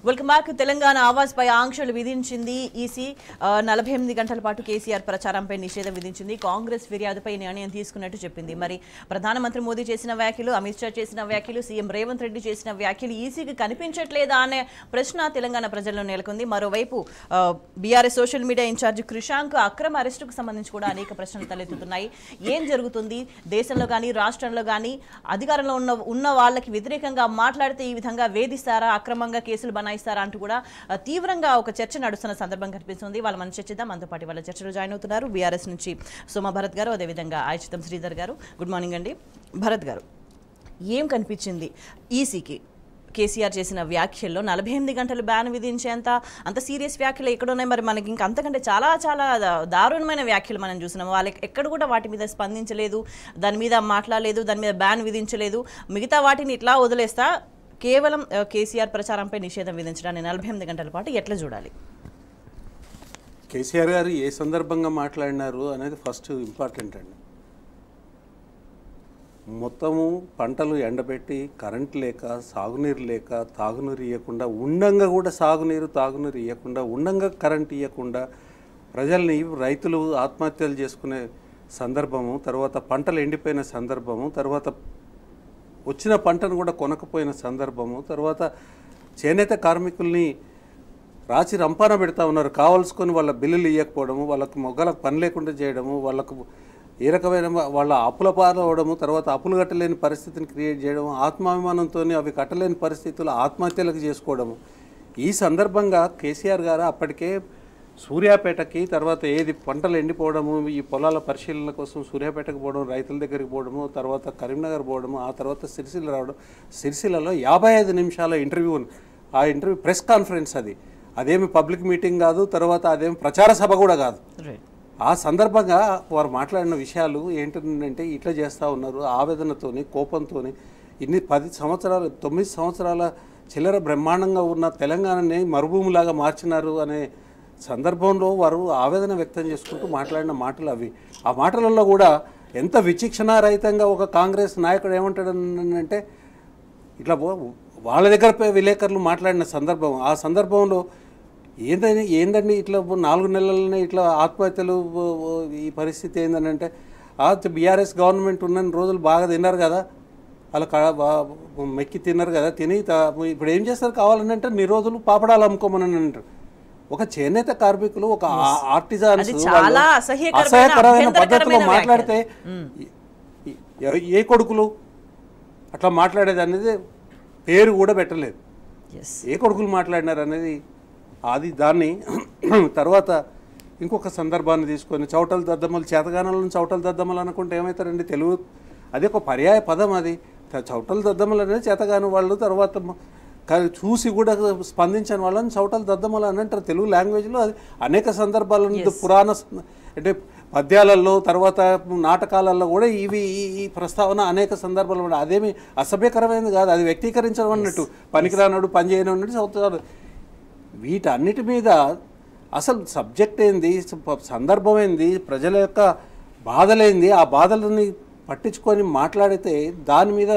Welcome back. Telangana Awaaz పై ఆంక్షలు విధించింది ఈసీ. 48 గంటల పాటు కేసీఆర్ ప్రచారంపై నిషేధం విధించింది. కాంగ్రెస్ ఫిర్యాదుపై నిర్ణయం తీసుకున్నట్టు చెప్పింది. మరి ప్రధానమంత్రి మోదీ చేసిన వ్యాఖ్యలు, అమిత్ షా చేసిన వ్యాఖ్యలు, సీఎం రేవంత్ రెడ్డి చేసిన వ్యాఖ్యలు ఈసీకి కనిపించట్లేదా అనే ప్రశ్న తెలంగాణ ప్రజల్లో నెలకొంది. మరోవైపు BRS social media in-charge Krishank అక్రమ అరెస్టుకు సంబంధించి కూడా అనేక ప్రశ్నలు తలెత్తుతున్నాయి. ఏం జరుగుతుంది దేశంలో కానీ రాష్ట్రంలో కానీ? అధికారంలో ఉన్న వాళ్ళకి వ్యతిరేకంగా మాట్లాడితే ఈ విధంగా వేధిస్తారా, అక్రమంగా కేసులు బనాయిస్తారా అంటూ కూడా తీవ్రంగా ఒక చర్చ నడుస్తున్న సందర్భం కనిపిస్తుంది. వాళ్ళు మనం చర్చిద్దాం. మనతో పాటు వాళ్ళ చర్చలో జాయిన్ అవుతున్నారు బీఆర్ఎస్ నుంచి సోమ భరత్ గారు, అదేవిధంగా ఆయుచితం శ్రీధర్ గారు. గుడ్ మార్నింగ్ అండి. భరత్ గారు, ఏం కనిపించింది ఈసీకి కేసీఆర్ చేసిన వ్యాఖ్యల్లో? 48 గంటలు బ్యాన్ విధించేంత అంత సీరియస్ వ్యాఖ్యలు ఎక్కడున్నాయి? మరి మనకి ఇంకా అంతకంటే చాలా చాలా దారుణమైన వ్యాఖ్యలు మనం చూసినాం. వాళ్ళకి ఎక్కడ కూడా వాటి మీద స్పందించలేదు, దాని మీద మాట్లాడలేదు, దాని మీద బ్యాన్ విధించలేదు. మిగతా వాటిని ఇట్లా వదిలేస్తా కేవలం కేసీఆర్ ప్రచారంపై నిషేధం విధించడాన్ని 48 గంటల పాటు ఎట్లా చూడాలి? కేసీఆర్ గారు ఏ సందర్భంగా మాట్లాడినారు అనేది ఫస్ట్ ఇంపార్టెంట్ అండి. మొత్తము పంటలు ఎండబెట్టి కరెంట్ లేక, సాగునీరు లేక, తాగునీరు ఇవ్వకుండా ఉండంగా కూడా సాగునీరు తాగునీరు ఇవ్వకుండా ఉండంగా కరెంట్ ఇవ్వకుండా ప్రజల్ని, రైతులు ఆత్మహత్యలు చేసుకునే సందర్భము, తర్వాత పంటలు ఎండిపోయిన సందర్భము, తర్వాత వచ్చిన పంటను కూడా కొనకపోయిన సందర్భము, తర్వాత చేనేత కార్మికుల్ని రాచి రంపాన పెడతా ఉన్నారు. కావాల్సుకొని వాళ్ళ బిల్లులు ఇవ్వకపోవడము, వాళ్ళకు మొగ్గలకు పని లేకుండా చేయడము, వాళ్ళకు ఏ రకమైన వాళ్ళ అప్పుల పాలవడము, తర్వాత అప్పులు కట్టలేని పరిస్థితిని క్రియేట్ చేయడము, ఆత్మాభిమానంతో అవి కట్టలేని పరిస్థితులు ఆత్మహత్యలకు చేసుకోవడము. ఈ సందర్భంగా కేసీఆర్ గారు అప్పటికే సూర్యాపేటకి, తర్వాత ఏది పంటలు ఎండిపోవడము, ఈ పొలాల పరిశీలన కోసం సూర్యాపేటకు పోవడం, రైతుల దగ్గరికి పోవడము, తర్వాత కరీంనగర్ పోవడము, ఆ తర్వాత సిరిసిల్ల రావడం. సిరిసిల్లలో 55 నిమిషాల ఇంటర్వ్యూ, ఆ ఇంటర్వ్యూ ప్రెస్ కాన్ఫరెన్స్, అదేమి పబ్లిక్ మీటింగ్ కాదు, తర్వాత అదేమి ప్రచార సభ కూడా కాదు. ఆ సందర్భంగా వారు మాట్లాడిన విషయాలు ఏంటంటే, ఇట్లా చేస్తూ ఉన్నారు ఆవేదనతోని, కోపంతోని. ఇన్ని 9 సంవత్సరాల చిల్లర బ్రహ్మాండంగా ఉన్న తెలంగాణని మరుభూమిలాగా మార్చినారు అనే సందర్భంలో వారు ఆవేదన వ్యక్తం చేసుకుంటూ మాట్లాడిన మాటలు అవి. ఆ మాటలలో కూడా ఎంత విచక్షణారహితంగా ఒక కాంగ్రెస్ నాయకుడు ఏమంటాడంటే, ఇట్లా వాళ్ళ దగ్గర విలేకరులు మాట్లాడిన సందర్భం, ఆ సందర్భంలో ఏందండి ఇట్లా 4 నెలలనే ఇట్లా ఆత్మహత్యలు, ఈ పరిస్థితి ఏందని అంటే, బీఆర్ఎస్ గవర్నమెంట్ ఉన్న రోజులు బాగా తిన్నారు కదా, వాళ్ళ మెక్కి తిన్నారు కదా, తిని ఇప్పుడు ఏం చేస్తారు కావాలని అంటే రోజులు పాపడాలు అమ్ముకోమని అంటారు. ఒక చేనేత కార్మికులు, ఒక ఆర్టిజాన్స్ అసహ్యకరమైన పద్ధతిలో మాట్లాడితే ఏ కొడుకులు అట్లా మాట్లాడేది అనేది పేరు కూడా పెట్టలేదు. ఏ కొడుకులు మాట్లాడినారు అనేది దాన్ని తర్వాత ఇంకొక సందర్భాన్ని తీసుకొని చౌటల దద్దమ్మలు, చేతగానాలను చౌటల దద్దమ్మలు అనుకుంటే ఏమవుతారండి? తెలుగు అది ఒక పర్యాయ పదం. అది చౌటల దద్దమ్మలు అనేది చేతగాని వాళ్ళు, తర్వాత చూసి కూడా స్పందించని వాళ్ళని చౌటల దద్దమ్మలు అని అంటారు తెలుగు లాంగ్వేజ్లో. అది అనేక సందర్భాలలో పురాణ అంటే పద్యాలలో, తర్వాత నాటకాలలో కూడా ఈ ప్రస్తావన అనేక సందర్భాలు. అదేమి అసభ్యకరమైనది కాదు, అది వ్యక్తీకరించడం అన్నట్టు. పనికిరానడు, పని చేయనన్నట్టు చదువుతారు. వీటన్నిటి మీద అసలు సబ్జెక్ట్ ఏంది, సందర్భం ఏంది, ప్రజల యొక్క బాధలేంది, ఆ బాధలని పట్టించుకొని మాట్లాడితే దాని మీద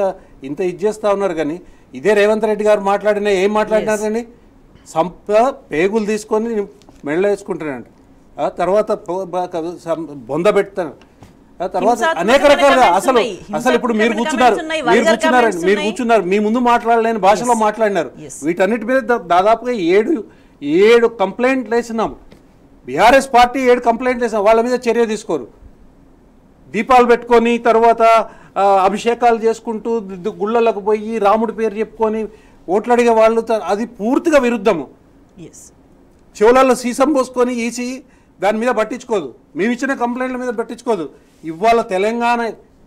ఇంత ఇచ్చేస్తూ ఉన్నారు. కానీ ఇదే రేవంత్ రెడ్డి గారు మాట్లాడినా ఏం మాట్లాడినారండి? పేగులు తీసుకొని మెడలో వేసుకుంటానంట, తర్వాత బొంద పెడతాను, తర్వాత అనేక రకాలుగా. అసలు ఇప్పుడు మీరు కూర్చున్నారు, మీ ముందు మాట్లాడలేని భాషలో మాట్లాడినారు. వీటన్నిటి మీద దాదాపుగా 7 కంప్లైంట్లు వేసినాం. బీఆర్ఎస్ పార్టీ 7 కంప్లైంట్లు వేసినాం. వాళ్ళ మీద చర్య తీసుకోరు. దీపాలు పెట్టుకొని, తర్వాత అభిషేకాలు చేసుకుంటూ గుళ్ళలకు పోయి రాముడి పేరు చెప్పుకొని ఓట్లు అడిగే వాళ్ళు, అది పూర్తిగా విరుద్ధము. చెవులలో సీసం పోసుకొని ఈసీ దాని మీద పట్టించుకోదు, మేము ఇచ్చిన కంప్లైంట్ల మీద పట్టించుకోదు. ఇవాళ తెలంగాణ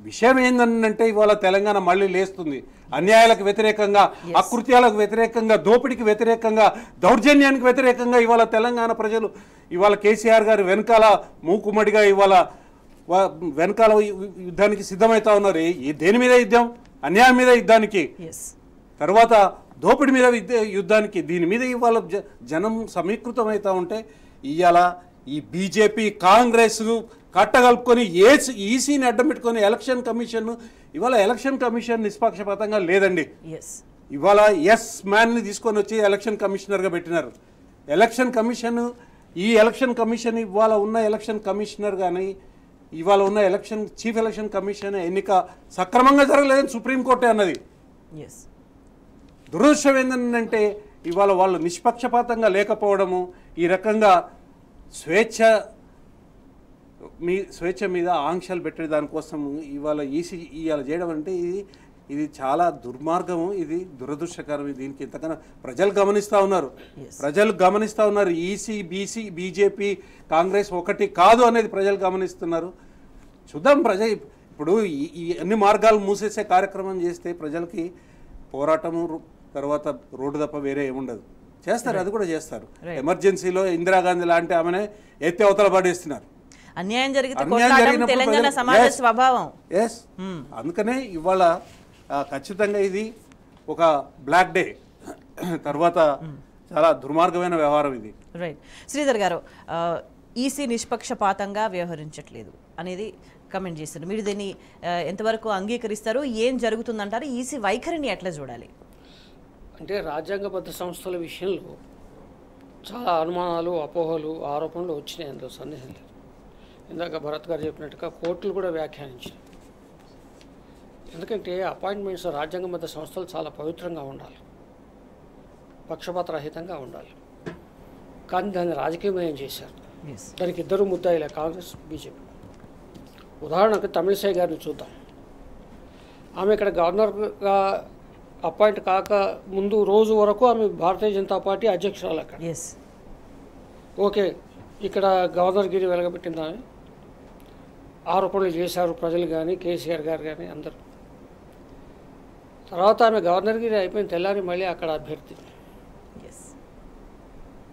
విషయం ఏంటంటే, ఇవాళ తెలంగాణ మళ్ళీ లేస్తుంది. అన్యాయాలకు వ్యతిరేకంగా, అకృత్యాలకు వ్యతిరేకంగా, దోపిడికి వ్యతిరేకంగా, దౌర్జన్యానికి వ్యతిరేకంగా ఇవాళ తెలంగాణ ప్రజలు ఇవాళ కేసీఆర్ గారు వెనకాల మూకుమ్మడిగా ఇవాళ వెనకాల యుద్ధానికి సిద్ధమవుతా ఉన్నారు. దేని మీద యుద్ధం? అన్యాయం మీద యుద్ధానికి, తర్వాత దోపిడి మీద యుద్ధానికి. దీని మీద ఇవాళ జనం సమీకృతమవుతూ ఉంటే ఇవాళ ఈ బీజేపీ, కాంగ్రెస్ కట్టగలుపుకొని ఈసీని అడ్డం పెట్టుకొని ఎలక్షన్ కమిషన్, ఇవాళ ఎలక్షన్ కమిషన్ నిష్పక్షపాతంగా లేదండి. ఇవాళ ఎస్ మ్యాన్ని తీసుకొని వచ్చి ఎలక్షన్ కమిషనర్గా పెట్టినారు. ఎలక్షన్ కమిషన్ ఇవాళ ఉన్న ఎలక్షన్ కమిషనర్ కానీ ఇవాళ ఉన్న చీఫ్ ఎలక్షన్ కమిషన్ ఎన్నిక సక్రమంగా జరగలేదని సుప్రీంకోర్టే అన్నది. దురదృష్టం ఏంటంటే ఇవాళ వాళ్ళు నిష్పక్షపాతంగా లేకపోవడము, ఈ రకంగా స్వేచ్ఛ మీద ఆంక్షలు పెట్టే దానికోసం ఇవాళ ఇవాళ చేయడం అంటే ఇది చాలా దుర్మార్గము, ఇది దురదృష్టకరం. దీనికి ఇంతకన్నా ప్రజలు గమనిస్తూ ఉన్నారు. ఈసీ బీజేపీ కాంగ్రెస్ ఒకటి కాదు అనేది ప్రజలు గమనిస్తున్నారు. చూద్దాం ఇప్పుడు ఈ అన్ని మార్గాలు మూసేసే కార్యక్రమం చేస్తే ప్రజలకి పోరాటము తర్వాత రోడ్డు తప్ప వేరే ఏముండదు. చేస్తారు, అది కూడా చేస్తారు. ఎమర్జెన్సీలో ఇందిరాగాంధీ లాంటి ఆమెనే ఎత్తి అవతల పడేస్తున్నారు. అన్యాయం తెలంగాణ సమాజ స్వభావం. అందుకనే ఇవాళ ఖచ్చితంగా ఇది ఒక బ్లాక్ డే, తర్వాత చాలా దుర్మార్గమైన వ్యవహారం ఇది. రైట్. శ్రీధర్ గారు, ఈసీ నిష్పక్షపాతంగా వ్యవహరించట్లేదు అనేది కమెంట్ చేస్తారు. మీరు దీన్ని ఎంతవరకు అంగీకరిస్తారు? ఏం జరుగుతుందంటారు? ఈసీ వైఖరిని ఎట్లా చూడాలి? అంటే రాజ్యాంగబద్ధ సంస్థల విషయంలో చాలా అనుమానాలు, అపోహలు, ఆరోపణలు వచ్చినాయి, అందులో సందేహం లేదు. ఇందాక భరత్ గారు చెప్పినట్టుగా కోర్టులు కూడా వ్యాఖ్యానించాయి. ఎందుకంటే అపాయింట్మెంట్స్ రాజ్యాంగబద్ధ సంస్థలు చాలా పవిత్రంగా ఉండాలి, పక్షపాతరహితంగా ఉండాలి. కానీ దాన్ని రాజకీయమయం చేశారు. దానికి ఇద్దరు ముద్దాయిలే, కాంగ్రెస్ బీజేపీ. ఉదాహరణకు తమిళిసై గారిని చూద్దాం. ఆమె ఇక్కడ గవర్నర్గా అపాయింట్ కాక ముందు రోజు వరకు ఆమె భారతీయ జనతా పార్టీ అధ్యక్షురాలు అక్కడ. ఓకే, ఇక్కడ గవర్నర్గిరి వెలగబెట్టింది ఆమె. ఆరోపణలు చేశారు ప్రజలు కానీ, కేసీఆర్ గారు కానీ అందరూ. తర్వాత ఆమె గవర్నర్గిరి అయిపోయిన తెల్లారి మళ్ళీ అక్కడ అభ్యర్థి,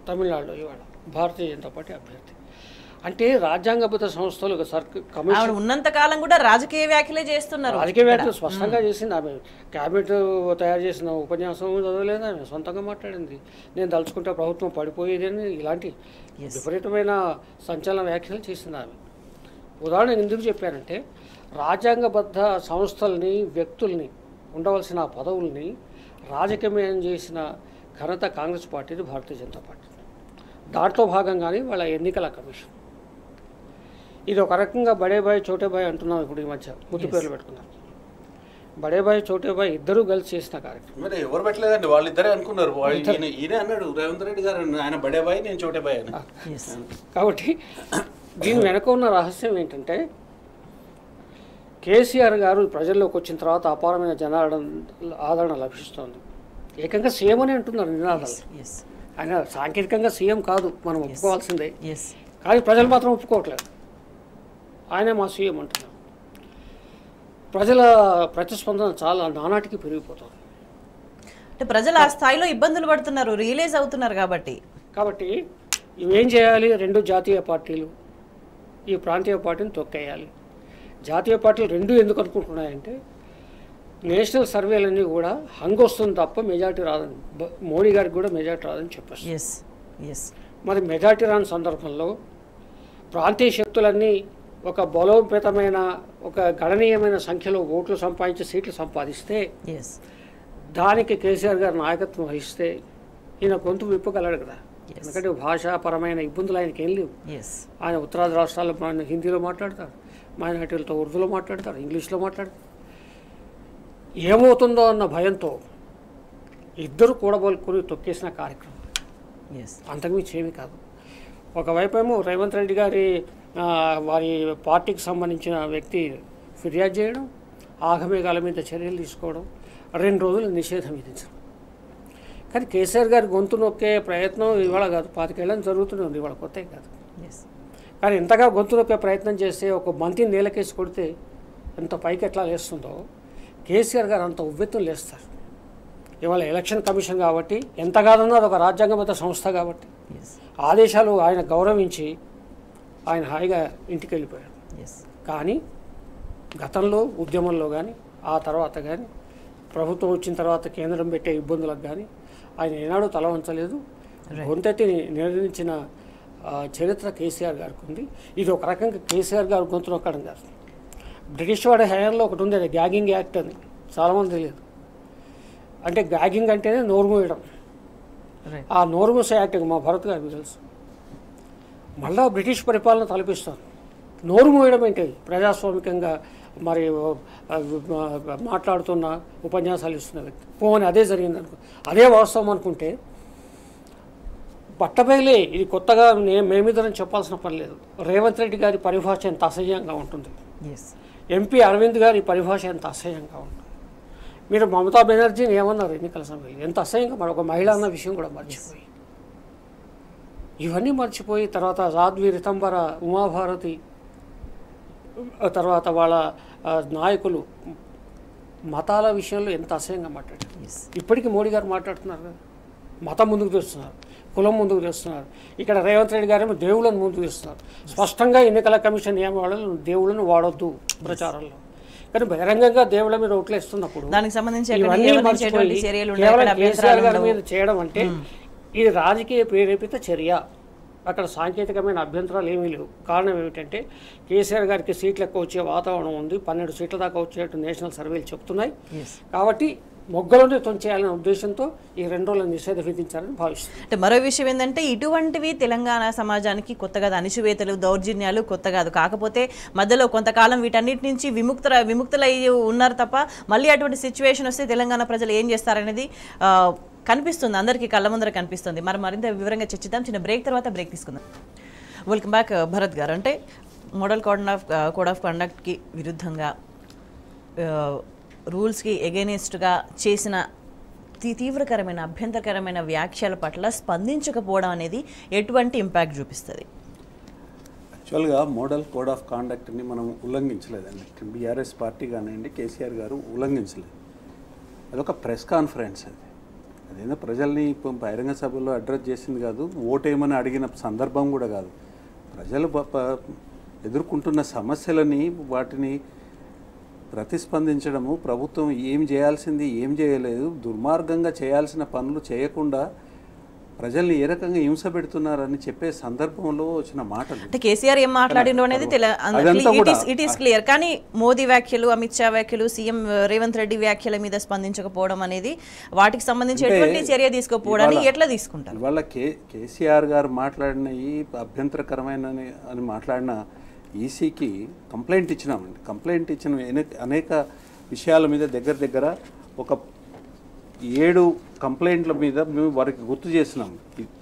తమిళనాడులో ఇవాళ భారతీయ జనతా పార్టీ అభ్యర్థి. అంటే రాజ్యాంగబద్ధ సంస్థలు కమిషన్ ఉన్నంత కాలం కూడా రాజకీయ వ్యాఖ్యలే చేస్తున్నారు. రాజకీయ వ్యాఖ్యలు స్పష్టంగా చేసింది ఆమె. క్యాబినెట్ తయారు చేసిన ఉపన్యాసం చదవలేదు ఆమె, సొంతంగా మాట్లాడింది. నేను తలుచుకుంటే ప్రభుత్వం పడిపోయేది అని ఇలాంటి విపరీతమైన సంచలన వ్యాఖ్యలు చేసింది ఆమె. ఉదాహరణ ఎందుకు చెప్పానంటే రాజ్యాంగబద్ధ సంస్థల్ని, వ్యక్తుల్ని, ఉండవలసిన పదవుల్ని రాజకీయమయం చేసిన ఘనత కాంగ్రెస్ పార్టీది, భారతీయ జనతా పార్టీ. దాంట్లో భాగంగానే వాళ్ళ ఎన్నికల కమిషన్. ఇది ఒక రకంగా బడేబాయ్ చోటేబాయ్ అంటున్నాం ఇప్పుడు ఈ మధ్య, ముద్దు పేర్లు పెట్టుకున్నారు. బడేబాయ్ చోటేబాయ్ ఇద్దరు కలిసి చేసిన కార్యక్రమం. మరి ఎవరు పెట్టలేదండి, వాళ్ళిద్దరే అనుకున్నారు. ఈయనే అన్నాడు, రేవంత్ రెడ్డి గారు, ఆయన బడేబాయ్ నేను చోటేబాయ్ అని. కాబట్టి దీని వెనక ఉన్న రహస్యం ఏంటంటే కేసీఆర్ గారు ప్రజల్లోకి వచ్చిన తర్వాత అపారమైన ఆదరణ లభిస్తోంది. ఏకంగా సీఎం అని అంటున్నారు నినాదాలు. ఆయన సాంకేతికంగా సీఎం కాదు, మనం ఒప్పుకోవాల్సిందే. కానీ ప్రజలు మాత్రం ఒప్పుకోవట్లేదు. ఆయనే మా సీఎం అంటున్నారు. ప్రజల ప్రతిస్పందన చాలా నానాటికి పెరిగిపోతుంది. అంటే ప్రజలు ఆ స్థాయిలో ఇబ్బందులు పడుతున్నారు, రియలైజ్ అవుతున్నారు. కాబట్టి ఇవేం చేయాలి? రెండు జాతీయ పార్టీలు ఈ ప్రాంతీయ పార్టీని తొక్కేయాలి. జాతీయ పార్టీలు రెండు ఎందుకు అనుకుంటున్నాయంటే నేషనల్ సర్వేలన్నీ కూడా హంగ్ వస్తుంది తప్ప మెజార్టీ రాదని, మోడీ గారికి కూడా మెజార్టీ రాదని చెప్పారు. మరి మెజార్టీ రాని సందర్భంలో ప్రాంతీయ శక్తులన్నీ ఒక బలోపేతమైన, ఒక గణనీయమైన సంఖ్యలో ఓట్లు సంపాదించి సీట్లు సంపాదిస్తే, దానికి కేసీఆర్ గారు నాయకత్వం వహిస్తే ఈయన గొంతు విప్పగలడు కదా. ఎందుకంటే భాషాపరమైన ఇబ్బందులు ఆయనకి ఏం లేవు. ఆయన ఉత్తరాది రాష్ట్రాల్లో హిందీలో మాట్లాడతారు, మైనార్టీలతో ఉర్దూలో మాట్లాడతారు, ఇంగ్లీష్లో మాట్లాడతారు. ఏమవుతుందో అన్న భయంతో ఇద్దరు కూడబోలుకొని తొక్కేసిన కార్యక్రమం, అంతకుమించి ఏమీ కాదు. ఒకవైపు ఏమో రేవంత్ రెడ్డి గారి వారి పార్టీకి సంబంధించిన వ్యక్తి ఫిర్యాదు చేయడం, ఆగమేఘాల మీద చర్యలు తీసుకోవడం, 2 రోజులు నిషేధం విధించడం. కానీ కేసీఆర్ గారి గొంతు నొక్కే ప్రయత్నం ఇవాళ కాదు, 25 ఏళ్ళని జరుగుతూనే ఉంది, ఇవాళ కొత్త కాదు. కానీ ఇంతగా గొంతు నొక్కే ప్రయత్నం చేస్తే ఒక మంత్రిని నేలకేసి కొడితే ఎంత పైకి ఎట్లా లేస్తుందో కేసీఆర్ గారు అంత ఉవ్వెత్తులు లేస్తారు. ఇవాళ ఎలక్షన్ కమిషన్ కాబట్టి, ఎంత కాదన్నా అది ఒక రాజ్యాంగబద్ధ సంస్థ కాబట్టి ఆదేశాలు ఆయన గౌరవించి ఆయన హాయిగా ఇంటికి వెళ్ళిపోయారు. కానీ గతంలో ఉద్యమంలో కానీ, ఆ తర్వాత కానీ, ప్రభుత్వం వచ్చిన తర్వాత కేంద్రం పెట్టే ఇబ్బందులకు కానీ ఆయన ఏనాడు తల వంచలేదు. గొంతెత్తి నిర్ణయించిన చరిత్ర కేసీఆర్ గారికి ఉంది. ఇది ఒక రకంగా కేసీఆర్ గారు గొంతు నొక్కడం కాదు. బ్రిటిష్ వాడి హయాంలో ఒకటి ఉంది, అది గ్యాగింగ్ యాక్ట్ అని, చాలామంది తెలియదు. అంటే గ్యాగింగ్ అంటేనే నోరు మూయడం. ఆ నోరు మూసే యాక్టింగ్ మా భరత్ గారికి తెలుసు. మళ్ళా బ్రిటిష్ పరిపాలన తలపిస్తారు. నోరు మూయడం ఏంటి? ప్రజాస్వామికంగా మరి మాట్లాడుతున్న ఉపన్యాసాలు ఇస్తున్న వ్యక్తి పోని అదే జరిగింది అనుకో, అదే వాస్తవం అనుకుంటే బట్టబయలే. ఇది కొత్తగా మేమిద్దరం చెప్పాల్సిన పని లేదు. రేవంత్ రెడ్డి గారి పరిభాష ఎంత అసహ్యంగా ఉంటుంది, ఎంపీ అరవింద్ గారి పరిభాష ఎంత అసహ్యంగా ఉంటుంది. మీరు మమతా బెనర్జీని ఏమన్నారు ఎన్నికల సమయంలో? ఎంత అసహ్యంగా, మరి ఒక మహిళ అన్న విషయం కూడా మర్చిపోయి, ఇవన్నీ మర్చిపోయి తర్వాత సాధ్వి రితంబర, ఉమాభారతి, తర్వాత వాళ్ళ నాయకులు మతాల విషయంలో ఎంత అసహ్యంగా మాట్లాడారు. ఇప్పటికీ మోడీ గారు మాట్లాడుతున్నారు కదా, మతం ముందుకు తెస్తున్నారు, కులం ముందుకు తెస్తున్నారు. ఇక్కడ రేవంత్ రెడ్డి గారేమో దేవుళ్ళను ముందుకు తెస్తున్నారు. స్పష్టంగా ఎన్నికల కమిషన్ నియమాలను దేవుళ్ళను వాడొద్దు ప్రచారంలో, కానీ బహిరంగంగా దేవుళ్ళ మీద ఓట్లు వేస్తున్నప్పుడు దానికి సంబంధించి ఇవన్నీ మర్చిపోయి కేవలం కేసీఆర్ గారి మీద చేయడం అంటే ఇది రాజకీయ ప్రేరేపిత చర్య. అక్కడ సాంకేతికమైన అభ్యంతరాలు ఏమీ లేవు. కారణం ఏమిటంటే కేసీఆర్ గారికి సీట్లు ఎక్కువ వచ్చే వాతావరణం ఉంది, 12 సీట్ల దాకా వచ్చేట్టు నేషనల్ సర్వేలు చెప్తున్నాయి. కాబట్టి మొగ్గలోనే తొంచేయాలనే ఉద్దేశంతో ఈ 2 రోజుల నిషేధం విధించాలని భావిస్తుంది. అంటే మరో విషయం ఏంటంటే ఇటువంటివి తెలంగాణ సమాజానికి కొత్తగా అణిచివేతలు, దౌర్జన్యాలు కొత్త కాదు. కాకపోతే మధ్యలో కొంతకాలం వీటన్నిటి నుంచి విముక్తులై ఉన్నారు తప్ప మళ్ళీ అటువంటి సిచ్యువేషన్ వస్తే తెలంగాణ ప్రజలు ఏం చేస్తారనేది కనిపిస్తుంది, అందరికీ కళ్ళ ముందర కనిపిస్తుంది. మరి మరింత వివరంగా చర్చిద్దాం. చిన్న బ్రేక్ తర్వాత బ్రేక్ తీసుకుందాం. వెల్కమ్ బ్యాక్ భరత్ గారు. అంటే మోడల్ కోడ్ ఆఫ్ కండక్ట్కి విరుద్ధంగా రూల్స్కి ఎగెనిస్ట్గా చేసిన తీవ్రకరమైన అభ్యంతరకరమైన వ్యాఖ్యల పట్ల స్పందించకపోవడం అనేది ఎటువంటి ఇంపాక్ట్ చూపిస్తుంది? యాక్చువల్గా మోడల్ కోడ్ ఆఫ్ కాండక్ట్ని మనం ఉల్లంఘించలేదండి. బీఆర్ఎస్ పార్టీ కానివ్వండి, కేసీఆర్ గారు ఉల్లంఘించలేదు. అదొక ప్రెస్ కాన్ఫరెన్స్. అదేదో ప్రజల్ని బహిరంగ సభలో అడ్రస్ చేసింది కాదు, ఓటేమని అడిగిన సందర్భం కూడా కాదు. ప్రజలు ఎదుర్కొంటున్న సమస్యలని వాటిని ప్రతిస్పందించడము, ప్రభుత్వం ఏం చేయాల్సింది ఏం చేయలేదు, దుర్మార్గంగా చేయాల్సిన పనులు చేయకుండా ప్రజల్ని ఏ రకంగా హింస పెడుతున్నారని చెప్పే సందర్భంలో వచ్చిన మాటలు. అంటే కేసీఆర్ ఏం మాట్లాడిండ్రు అనేది ఇట్ ఈస్ క్లియర్. కానీ మోదీ వ్యాఖ్యలు, అమిత్ షా వ్యాఖ్యలు, సీఎం రేవంత్ రెడ్డి వ్యాఖ్యల మీద స్పందించకపోవడం అనేది, వాటికి సంబంధించి ఎటువంటి చర్య తీసుకోకపోవడాన్ని ఎట్లా తీసుకుంటారు? ఇవాళ కేసీఆర్ గారు మాట్లాడిన ఈ అభ్యంతరకరమైన అని మాట్లాడిన ఈసీకి కంప్లైంట్ ఇచ్చినామండి. కంప్లైంట్ ఇచ్చిన అనేక విషయాల మీద దగ్గర ఒక 7 కంప్లైంట్ల మీద మేము వారికి గుర్తు చేసినాం.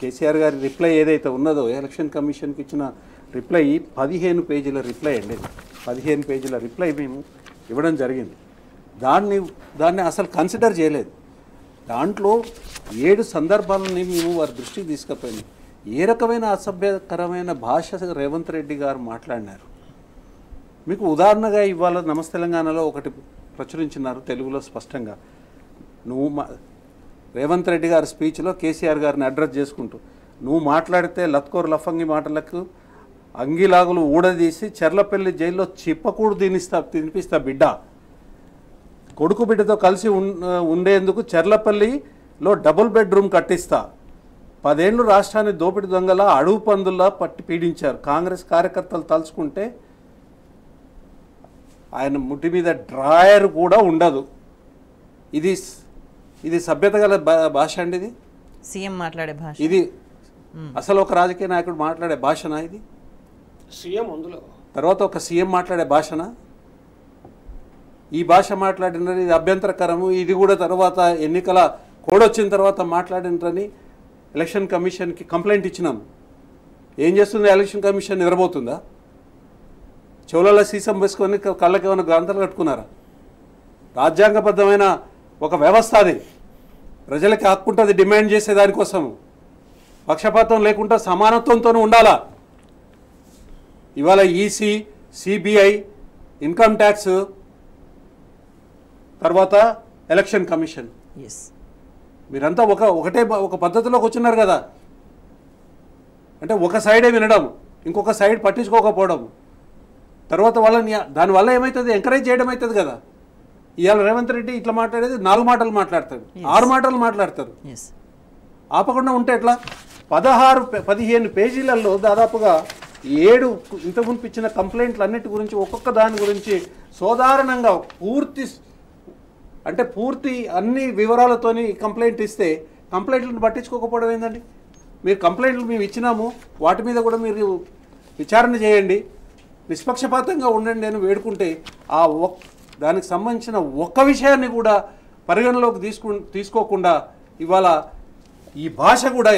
కేసీఆర్ గారి రిప్లై ఏదైతే ఉన్నదో, ఎలక్షన్ కమిషన్కి ఇచ్చిన రిప్లై 15 పేజీల రిప్లై అండి. 15 పేజీల రిప్లై మేము ఇవ్వడం జరిగింది. దాన్ని అసలు కన్సిడర్ చేయలేదు. దాంట్లో 7 సందర్భాలని మేము వారి దృష్టికి తీసుకుపోయినాం. ఏ రకమైన అసభ్యకరమైన భాష రేవంత్ రెడ్డి గారు మాట్లాడినారు. మీకు ఉదాహరణగా ఇవాళ నమస్తే తెలంగాణలో ఒకటి ప్రచురించినారు తెలుగులో స్పష్టంగా. రేవంత్ రెడ్డి గారి స్పీచ్లో కేసీఆర్ గారిని అడ్రస్ చేసుకుంటూ, నువ్వు మాట్లాడితే లత్కోరు లఫంగి మాటలకు అంగిలాగులు ఊడదీసి చెర్లపల్లి జైల్లో చిప్పకూడు తినిపిస్తా బిడ్డ, కొడుకు బిడ్డతో కలిసి ఉండేందుకు చెర్లపల్లిలో డబుల్ బెడ్రూమ్ కట్టిస్తా, 10 ఏళ్ళు రాష్ట్రాన్ని దోపిడి దొంగల అడుగు పందుల్లా పట్టి పీడించారు. కాంగ్రెస్ కార్యకర్తలు తలుచుకుంటే ఆయన ముట్టి మీద డ్రాయర్ కూడా ఉండదు. ఇది సభ్యత గల భాష అండి. ఇది సీఎం మాట్లాడే భాష. ఇది అసలు ఒక రాజకీయ నాయకుడు మాట్లాడే భాషనా? ఇది సీఎం అందులో తర్వాత ఒక సీఎం మాట్లాడే భాషనా? ఈ భాష మాట్లాడినది ఇది అభ్యంతరకరము. ఇది కూడా తర్వాత ఎన్నికల కోడ్ వచ్చిన తర్వాత మాట్లాడినని ఎలక్షన్ కమిషన్కి కంప్లైంట్ ఇచ్చినాము. ఏం చేస్తుంది ఎలక్షన్ కమిషన్? నిద్రపోతుందా? చెవులలో సీసం వేసుకొని కళ్ళకి ఏమైనా గ్రంథాలు కట్టుకున్నారా? రాజ్యాంగబద్ధమైన ఒక వ్యవస్థ అది. ప్రజలకి హక్కుంటుంది డిమాండ్ చేసే దానికోసం. పక్షపాతం లేకుండా సమానత్వంతో ఉండాలా. ఇవాళ ఈసీ, సిబిఐ, ఇన్కమ్ ట్యాక్స్, తర్వాత ఎలక్షన్ కమిషన్, మీరంతా ఒక పద్ధతిలోకి వచ్చినారు కదా. అంటే ఒక సైడే వినడం, ఇంకొక సైడ్ పట్టించుకోకపోవడం, తర్వాత వాళ్ళని దానివల్ల ఏమవుతుంది? ఎంకరేజ్ చేయడం అవుతుంది కదా. ఇవాళ రేవంత్ రెడ్డి ఇట్లా మాట్లాడేది 4 మాటలు మాట్లాడతారు, 6 మాటలు మాట్లాడతారు. ఆపకుండా ఉంటే ఎట్లా? 15 పేజీలలో దాదాపుగా 7 ఇంతకుముందు ఇచ్చిన కంప్లైంట్లు అన్నిటి గురించి ఒక్కొక్క దాని గురించి సాధారణంగా పూర్తి అంటే పూర్తి అన్ని వివరాలతోని కంప్లైంట్ ఇస్తే కంప్లైంట్లను పట్టించుకోకపోవడం ఏందండి? మీరు కంప్లైంట్లు మేము ఇచ్చినాము, వాటి మీద కూడా మీరు విచారణ చేయండి, నిష్పక్షపాతంగా ఉండండి అని వేడుకుంటే ఆ దానికి సంబంధించిన ఒక్క విషయాన్ని కూడా పరిగణలోకి తీసుకోకుండా ఇవాళ ఈ భాష కూడా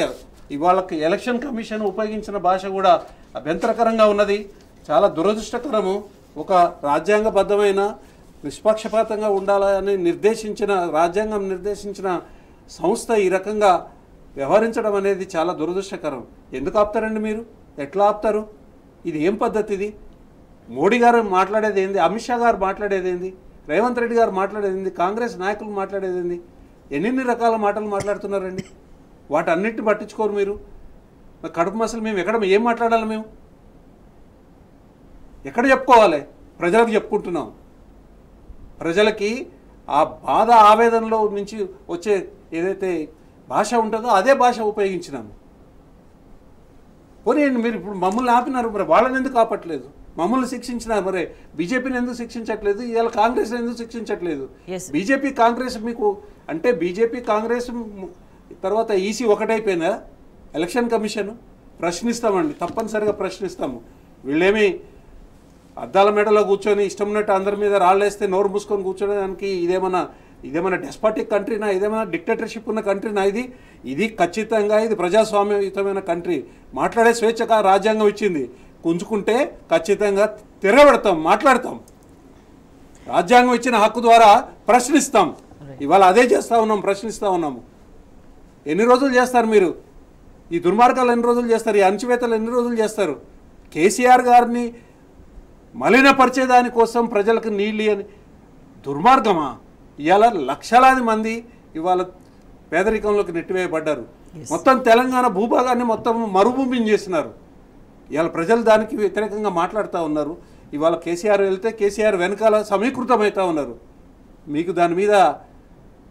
ఇవాళ ఎలక్షన్ కమిషన్ ఉపయోగించిన భాష కూడా అభ్యంతరకరంగా ఉన్నది, చాలా దురదృష్టకరము. ఒక రాజ్యాంగబద్ధమైన నిష్పక్షపాతంగా ఉండాలని రాజ్యాంగం నిర్దేశించిన సంస్థ ఈ రకంగా వ్యవహరించడం అనేది చాలా దురదృష్టకరం. ఎందుకు ఆపుతారండి మీరు? ఎట్లా ఆపుతారు? ఇది ఏం పద్ధతి? ఇది మోడీ గారు మాట్లాడేది ఏంది? అమిత్ షా గారు మాట్లాడేది ఏంది? రేవంత్ రెడ్డి గారు మాట్లాడేది ఏంది? కాంగ్రెస్ నాయకులు మాట్లాడేది ఏంది? ఎన్ని రకాల మాటలు మాట్లాడుతున్నారండి? వాటన్నిటిని పట్టించుకోరు మీరు. కడుపు మసలు మేము ఏం మాట్లాడాలి? మేము ఎక్కడ చెప్పుకోవాలి? ప్రజలకు చెప్పుకుంటున్నాం. ప్రజలకి ఆ బాధ ఆవేదనలో నుంచి వచ్చే ఏదైతే భాష ఉంటుందో అదే భాష ఉపయోగించినాము. పోనీ మీరు ఇప్పుడు మమ్మల్ని ఆపినారు, మరి వాళ్ళని ఎందుకు ఆపట్లేదు? మమ్మల్ని శిక్షించినారు, మరి బీజేపీని ఎందుకు శిక్షించట్లేదు? ఇవాళ కాంగ్రెస్ని ఎందుకు శిక్షించట్లేదు? బీజేపీ కాంగ్రెస్ మీకు అంటే బీజేపీ కాంగ్రెస్ తర్వాత ఈసీ ఒకటైపోయినా ఎలక్షన్ కమిషన్ ప్రశ్నిస్తామండి, తప్పనిసరిగా ప్రశ్నిస్తాము. వీళ్ళేమి అద్దాల మెడలో కూర్చొని ఇష్టం ఉన్నట్టు అందరి మీద రాళ్ళేస్తే నోరు మూసుకొని కూర్చోడానికి ఇదేమన్నా డెస్పాటిక్ కంట్రీనా? ఇదేమన్నా డిక్టేటర్షిప్ ఉన్న కంట్రీనా? ఇది ఖచ్చితంగా ఇది ప్రజాస్వామ్యయుతమైన కంట్రీ. మాట్లాడే స్వేచ్ఛగా రాజ్యాంగం ఇచ్చింది. గుంజుకుంటే ఖచ్చితంగా తిరగబడతాం, మాట్లాడతాం. రాజ్యాంగం ఇచ్చిన హక్కు ద్వారా ప్రశ్నిస్తాం. ఇవాళ అదే చేస్తూ ఉన్నాం, ప్రశ్నిస్తూ ఉన్నాము. ఎన్ని రోజులు చేస్తారు మీరు ఈ దుర్మార్గాలు? ఎన్ని రోజులు చేస్తారు ఈ అణచివేతలు? ఎన్ని రోజులు చేస్తారు? కేసీఆర్ గారిని మలినపరిచేదాని కోసం ప్రజలకు నీళ్ళు అని దుర్మార్గమా? ఇవాళ లక్షలాది మంది ఇవాళ పేదరికంలోకి నెట్టివేయబడ్డారు. మొత్తం తెలంగాణ భూభాగాన్ని మొత్తం మరుభూమిని చేస్తున్నారు. ఇవాళ ప్రజలు దానికి వ్యతిరేకంగా మాట్లాడుతూ ఉన్నారు. ఇవాళ కేసీఆర్ వెళ్తే కేసీఆర్ వెనకాల సమీకృతమవుతూ ఉన్నారు. మీకు దాని మీద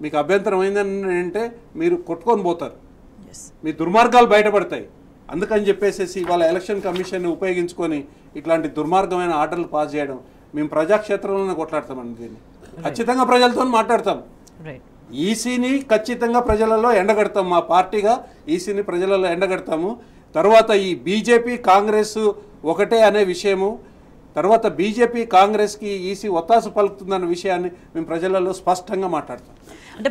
మీకు అభ్యంతరం అయిందని అంటే మీరు కొట్టుకొని పోతారు, మీ దుర్మార్గాలు బయటపడతాయి. అందుకని చెప్పేసి ఇవాళ ఎలక్షన్ కమిషన్ని ఉపయోగించుకొని ఇట్లాంటి దుర్మార్గమైన ఆర్డర్లు పాస్ చేయడం, మేము ప్రజాక్షేత్రంలోనే కొట్లాడతామండి. దీన్ని ఖచ్చితంగా ప్రజలతో మాట్లాడతాం. ఈసీని ఖచ్చితంగా ప్రజలలో ఎండగడతాం. మా పార్టీగా ఈసీని ప్రజలలో ఎండగడతాము. తర్వాత ఈ బీజేపీ కాంగ్రెస్ ఒకటే అనే విషయము, తర్వాత బీజేపీ కాంగ్రెస్కి ఈసీ ఒత్తాసు పలుకుతుందన్న విషయాన్ని మేము ప్రజలలో స్పష్టంగా మాట్లాడతాం. అంటే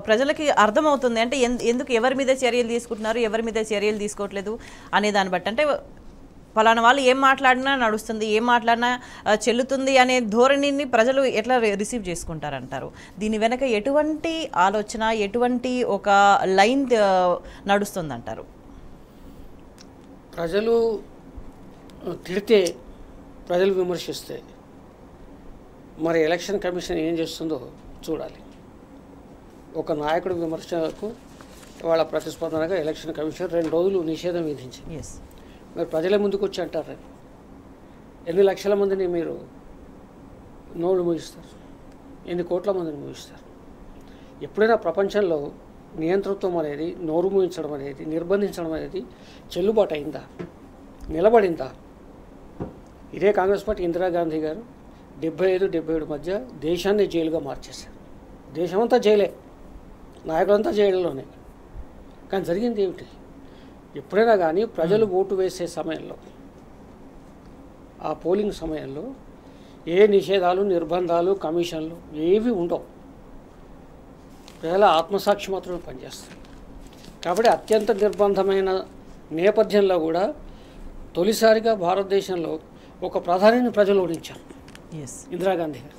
ప్రజలకి అర్థమవుతుంది అంటే ఎందుకు ఎవరి మీద చర్యలు తీసుకుంటున్నారు, ఎవరి మీద చర్యలు తీసుకోవట్లేదు అనే దాన్ని బట్టి. అంటే ఫలానా వాళ్ళు ఏం మాట్లాడినా నడుస్తుంది, ఏం మాట్లాడినా చెల్లుతుంది అనే ధోరణిని ప్రజలు ఎట్లా రిసీవ్ చేసుకుంటారంటారు? దీని వెనక ఎటువంటి ఆలోచన, ఎటువంటి ఒక లైన్ నడుస్తుందంటారు? ప్రజలు తిడితే, ప్రజలు విమర్శిస్తే మరి ఎలక్షన్ కమిషన్ ఏం చేస్తుందో చూడాలి. ఒక నాయకుడి విమర్శకు వాళ్ళ ప్రతిస్పందనగా ఎలక్షన్ కమిషన్ 2 రోజులు నిషేధం విధించింది. మరి ప్రజలే ముందుకు వచ్చి అంటారు, ఎన్ని లక్షల మందిని మీరు నోళ్ళు మూయిస్తారు, ఎన్ని కోట్ల మందిని మూయిస్తారు? ఎప్పుడైనా ప్రపంచంలో నియంతృత్వం అనేది, నోరు మూయించడం అనేది, నిర్బంధించడం అనేది చెల్లుబాటు అయిందా, నిలబడిందా? ఇదే కాంగ్రెస్ పార్టీ ఇందిరాగాంధీ గారు 75-77 మధ్య దేశాన్ని జైలుగా మార్చేశారు. దేశమంతా జైలే, నాయకులంతా జైలులోనే. కానీ జరిగింది ఏమిటి? ఎప్పుడైనా కానీ ప్రజలు ఓటు వేసే సమయంలో, ఆ పోలింగ్ సమయంలో ఏ నిషేధాలు, నిర్బంధాలు, కమిషన్లు ఏవి ఉండవు. ప్రజల ఆత్మసాక్షి మాత్రమే పనిచేస్తాయి. కాబట్టి అత్యంత నిర్బంధమైన నేపథ్యంలో కూడా తొలిసారిగా భారతదేశంలో ఒక ప్రధానిని ప్రజలు ఓడించారు, ఇందిరాగాంధీ గారు.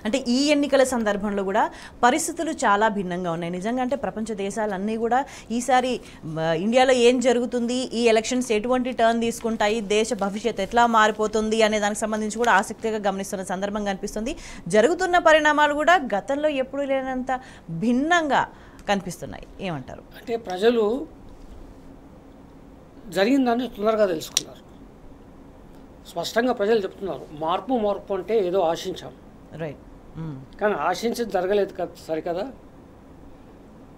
అంటే ఈ ఎన్నికల సందర్భంలో కూడా పరిస్థితులు చాలా భిన్నంగా ఉన్నాయి నిజంగా. అంటే ప్రపంచ దేశాలన్నీ కూడా ఈసారి ఇండియాలో ఏం జరుగుతుంది, ఈ ఎలక్షన్స్ ఎటువంటి టర్న్ తీసుకుంటాయి, దేశ భవిష్యత్తు ఎట్లా మారిపోతుంది అనే దానికి సంబంధించి కూడా ఆసక్తిగా గమనిస్తున్న సందర్భంగా కనిపిస్తుంది. జరుగుతున్న పరిణామాలు కూడా గతంలో ఎప్పుడు లేనంత భిన్నంగా కనిపిస్తున్నాయి. ఏమంటారు? అంటే ప్రజలు జరిగిందాన్ని తొందరగా తెలుసుకున్నారు. స్పష్టంగా ప్రజలు చెప్తున్నారు, మార్పు అంటే ఏదో ఆశించాం, రైట్, కానీ ఆశించేది జరగలేదు కదా, సరికదా.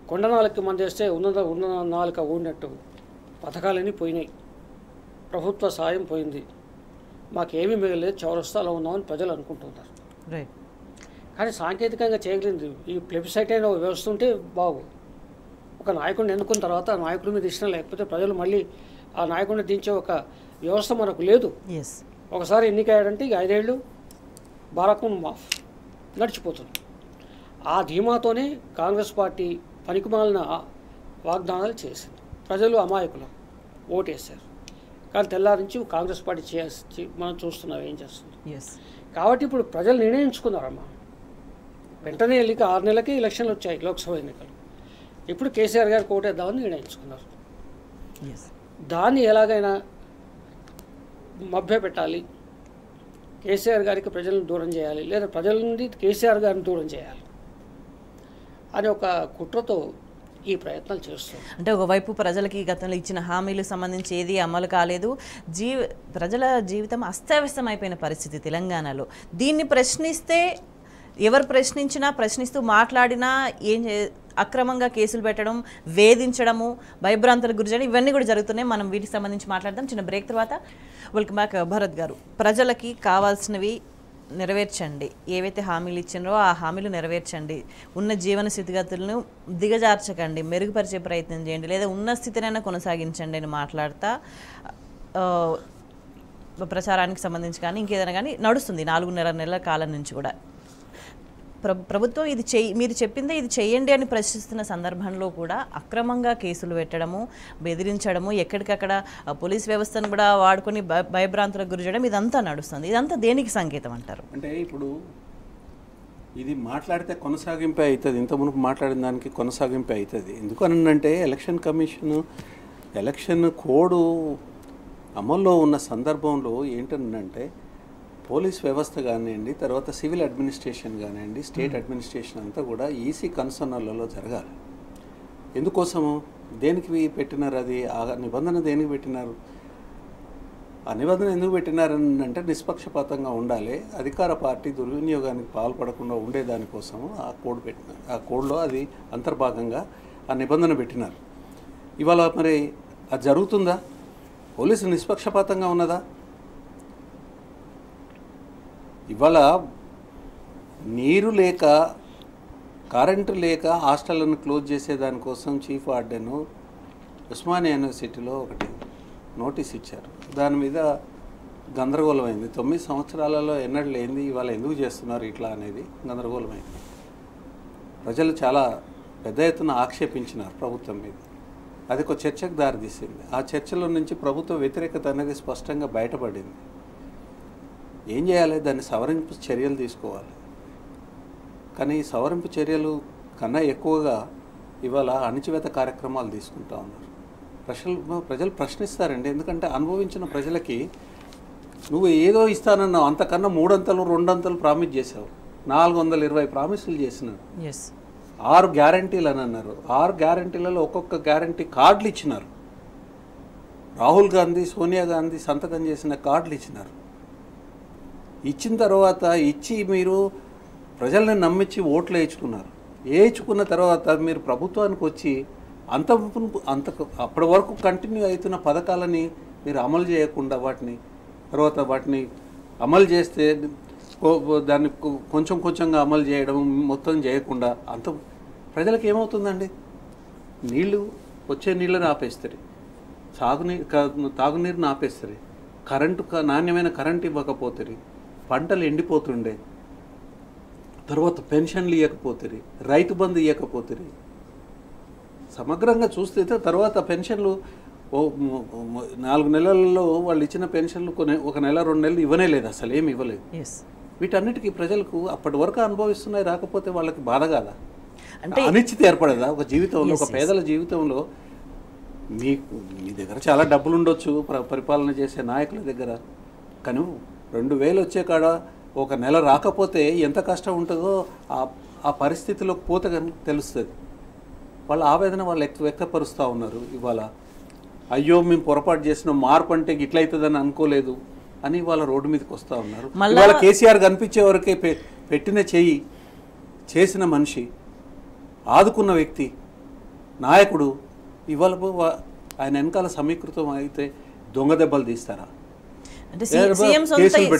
కొండ నాలుగు మంది వేస్తే ఉన్న నాలుక ఊడినట్టు పథకాలన్నీ పోయినాయి, ప్రభుత్వ సాయం పోయింది, మాకేమీ మిగలేదు, చౌరస్తాలో ఉన్నామని ప్రజలు అనుకుంటున్నారు. రైట్. కానీ సాంకేతికంగా చేయగలిగింది ఈ ప్లెబిసైట్ అయిన వ్యవస్థ ఉంటే బాగు. ఒక నాయకుడిని ఎన్నుకున్న తర్వాత ఆ నాయకుడి మీద ఇష్టం లేకపోతే ప్రజలు మళ్ళీ ఆ నాయకుడిని దించే ఒక వ్యవస్థ మనకు లేదు. ఒకసారి ఎన్నికయ్యాడంటే ఇక 5 ఏళ్ళు బారాకున్ మాఫ్ నడిచిపోతుంది. ఆ ధీమాతోనే కాంగ్రెస్ పార్టీ పనికిమాలిన వాగ్దానాలు చేసింది. ప్రజలు అమాయకులు ఓటేశారు. కానీ తెల్లారించి కాంగ్రెస్ పార్టీ మనం చూస్తున్నాం ఏం చేస్తుంది. కాబట్టి ఇప్పుడు ప్రజలు నిర్ణయించుకున్నారమ్మా. వెంటనే 6 నెలలకి ఎలక్షన్లు వచ్చాయి, లోక్సభ ఎన్నికలు. ఇప్పుడు కేసీఆర్ గారికి ఓటేద్దామని నిర్ణయించుకున్నారు. దాన్ని ఎలాగైనా మభ్యపెట్టాలి, కేసీఆర్ గారికి ప్రజలను దూరం చేయాలి, లేదా ప్రజల నుండి కేసీఆర్ గారిని దూరం చేయాలి అని ఒక కుట్రతో ఈ ప్రయత్నాలు చేస్తారు. అంటే ఒకవైపు ప్రజలకి గతంలో ఇచ్చిన హామీలకు సంబంధించి ఏది అమలు కాలేదు, ప్రజల జీవితం అస్తవ్యస్తం అయిపోయిన పరిస్థితి తెలంగాణలో. దీన్ని ప్రశ్నిస్తే ఎవరు ప్రశ్నిస్తూ మాట్లాడినా అక్రమంగా కేసులు పెట్టడం, వేధించడము, భయభ్రాంతులకు గురి చేయడం, ఇవన్నీ కూడా జరుగుతున్నాయి. మనం వీటికి సంబంధించి మాట్లాడదాం చిన్న బ్రేక్ తర్వాత. Welcome back. భరత్ గారు, ప్రజలకి కావాల్సినవి నెరవేర్చండి, ఏవైతే హామీలు ఇచ్చినారో ఆ హామీలు నెరవేర్చండి, ఉన్న జీవన స్థితిగతులను దిగజార్చకండి, మెరుగుపరిచే ప్రయత్నం చేయండి, లేదా ఉన్న స్థితినైనా కొనసాగించండి అని మాట్లాడతా ప్రచారానికి సంబంధించి కానీ ఇంకేదైనా కానీ నడుస్తుంది 4.5 నెలల కాలం నుంచి కూడా. ప్రభుత్వం ఇది మీరు చెప్పిందే ఇది చేయండి అని ప్రశ్నిస్తున్న సందర్భంలో కూడా అక్రమంగా కేసులు పెట్టడము, బెదిరించడము, ఎక్కడికక్కడ పోలీస్ వ్యవస్థను కూడా వాడుకొని భయభ్రాంతులకు గురి చేయడం, ఇదంతా నడుస్తుంది. ఇదంతా దేనికి సంకేతం అంటారు? అంటే ఇప్పుడు ఇది మాట్లాడితే కొనసాగింపే అవుతుంది, ఇంత మునుపు మాట్లాడిన దానికి కొనసాగింపే అవుతుంది. ఎందుకనంటే ఎలక్షన్ కమిషన్ ఎలక్షన్ కోడ్ అమల్లో ఉన్న సందర్భంలో ఏంటంటే పోలీస్ వ్యవస్థ కానివ్వండి, తర్వాత సివిల్ అడ్మినిస్ట్రేషన్ కానివ్వండి, స్టేట్ అడ్మినిస్ట్రేషన్ అంతా కూడా ఈసీ కన్సర్న్లలో జరగాలి. ఎందుకోసము, దేనికి పెట్టినారు? అది ఆ నిబంధన దేనికి పెట్టినారు? ఆ నిబంధన ఎందుకు పెట్టినారని అంటే నిష్పక్షపాతంగా ఉండాలి, అధికార పార్టీ దుర్వినియోగానికి పాల్పడకుండా ఉండేదానికోసము ఆ కోడ్ పెట్టినారు. ఆ కోడ్లో అది అంతర్భాగంగా ఆ నిబంధన పెట్టినారు. ఇవాళ మరి అది జరుగుతుందా? పోలీసు నిష్పక్షపాతంగా ఉన్నదా? ఇవాళ నీరు లేక, కరెంటు లేక హాస్టళ్లను క్లోజ్ చేసేదానికోసం చీఫ్ వార్డెన్ ఉస్మానియా యూనివర్సిటీలో ఒకటి నోటీస్ ఇచ్చారు. దాని మీద గందరగోళమైంది. 9 సంవత్సరాలలో ఎన్నడూ లేనిది ఇవాళ ఎందుకు చేస్తున్నారు ఇట్లా అనేది గందరగోళమైంది. ప్రజలు చాలా పెద్ద ఎత్తున ఆక్షేపించినారు ప్రభుత్వం మీద. అది ఒక చర్చకు దారితీసింది. ఆ చర్చలో నుంచి ప్రభుత్వ వ్యతిరేకత అనేది స్పష్టంగా బయటపడింది. ఏం చేయాలి? దాన్ని సవరింపు చర్యలు తీసుకోవాలి. కానీ ఈ సవరింపు చర్యలు కన్నా ఎక్కువగా ఇవాళ అణచివేత కార్యక్రమాలు తీసుకుంటా ఉన్నారు. ప్రజలు ప్రశ్నిస్తారండి. ఎందుకంటే అనుభవించిన ప్రజలకి నువ్వు ఏదో ఇస్తానన్నావు, అంతకన్నా 3 అంతలు 2 అంతలు ప్రామిస్ చేసావు. 420 ప్రామిసులు చేసినారు. 6 గ్యారంటీలు అని అన్నారు. 6 గ్యారంటీలలో ఒక్కొక్క గ్యారంటీ కార్డులు ఇచ్చినారు. రాహుల్ గాంధీ, సోనియా గాంధీ సంతకం చేసిన కార్డులు ఇచ్చినారు. ఇచ్చిన తర్వాత మీరు ప్రజల్ని నమ్మించి ఓట్లు వేయించుకున్నారు. వేయించుకున్న తర్వాత మీరు ప్రభుత్వానికి వచ్చి అప్పటి వరకు కంటిన్యూ అవుతున్న పథకాలని మీరు అమలు చేయకుండా వాటిని అమలు చేస్తే దాన్ని కొంచెంగా అమలు చేయడం, మొత్తం చేయకుండా ప్రజలకు ఏమవుతుందండి? వచ్చే నీళ్ళని ఆపేస్తారు, తాగునీరుని ఆపేస్తారు, నాణ్యమైన కరెంటు ఇవ్వకపోతుంది, పంటలు ఎండిపోతుండే, తర్వాత పెన్షన్లు ఇవ్వకపోతుంది, రైతు బంధు ఇవ్వకపోతుంది. సమగ్రంగా చూస్తే తర్వాత పెన్షన్లు 4 నెలల్లో వాళ్ళు ఇచ్చిన పెన్షన్లు 1 నెల 2 నెలలు ఇవ్వనే లేదు, అసలు ఏమి ఇవ్వలేదు. వీటన్నిటికీ ప్రజలకు అప్పటి వరకు అనుభవిస్తున్నాయి. రాకపోతే వాళ్ళకి బాధ కాదా? అంటే అనిశ్చితి ఏర్పడదా ఒక జీవితంలో? ఒక పేదల జీవితంలో మీ దగ్గర చాలా డబ్బులు ఉండొచ్చు పరిపాలన చేసే నాయకుల దగ్గర, కానీ 2000 వచ్చే కాడ 1 నెల రాకపోతే ఎంత కష్టం ఉంటుందో ఆ పరిస్థితిలోకి పోతే కనుక తెలుస్తుంది. వాళ్ళ ఆవేదన వాళ్ళు వ్యక్తపరుస్తూ ఉన్నారు. ఇవాళ అయ్యో మేము పొరపాటు చేసిన, మార్పు అంటే ఇట్లయితుందని అనుకోలేదు అని వాళ్ళ రోడ్డు మీదకి వస్తూ ఉన్నారు. ఇవాళ కేసీఆర్ కనిపించే వరకే పెట్టిన చెయ్యి చేసిన మనిషి, ఆదుకున్న వ్యక్తి, నాయకుడు ఇవాళ ఆయన వెనకాల సమీకృతం అయితే దొంగ దెబ్బలు తీస్తారా? అంటే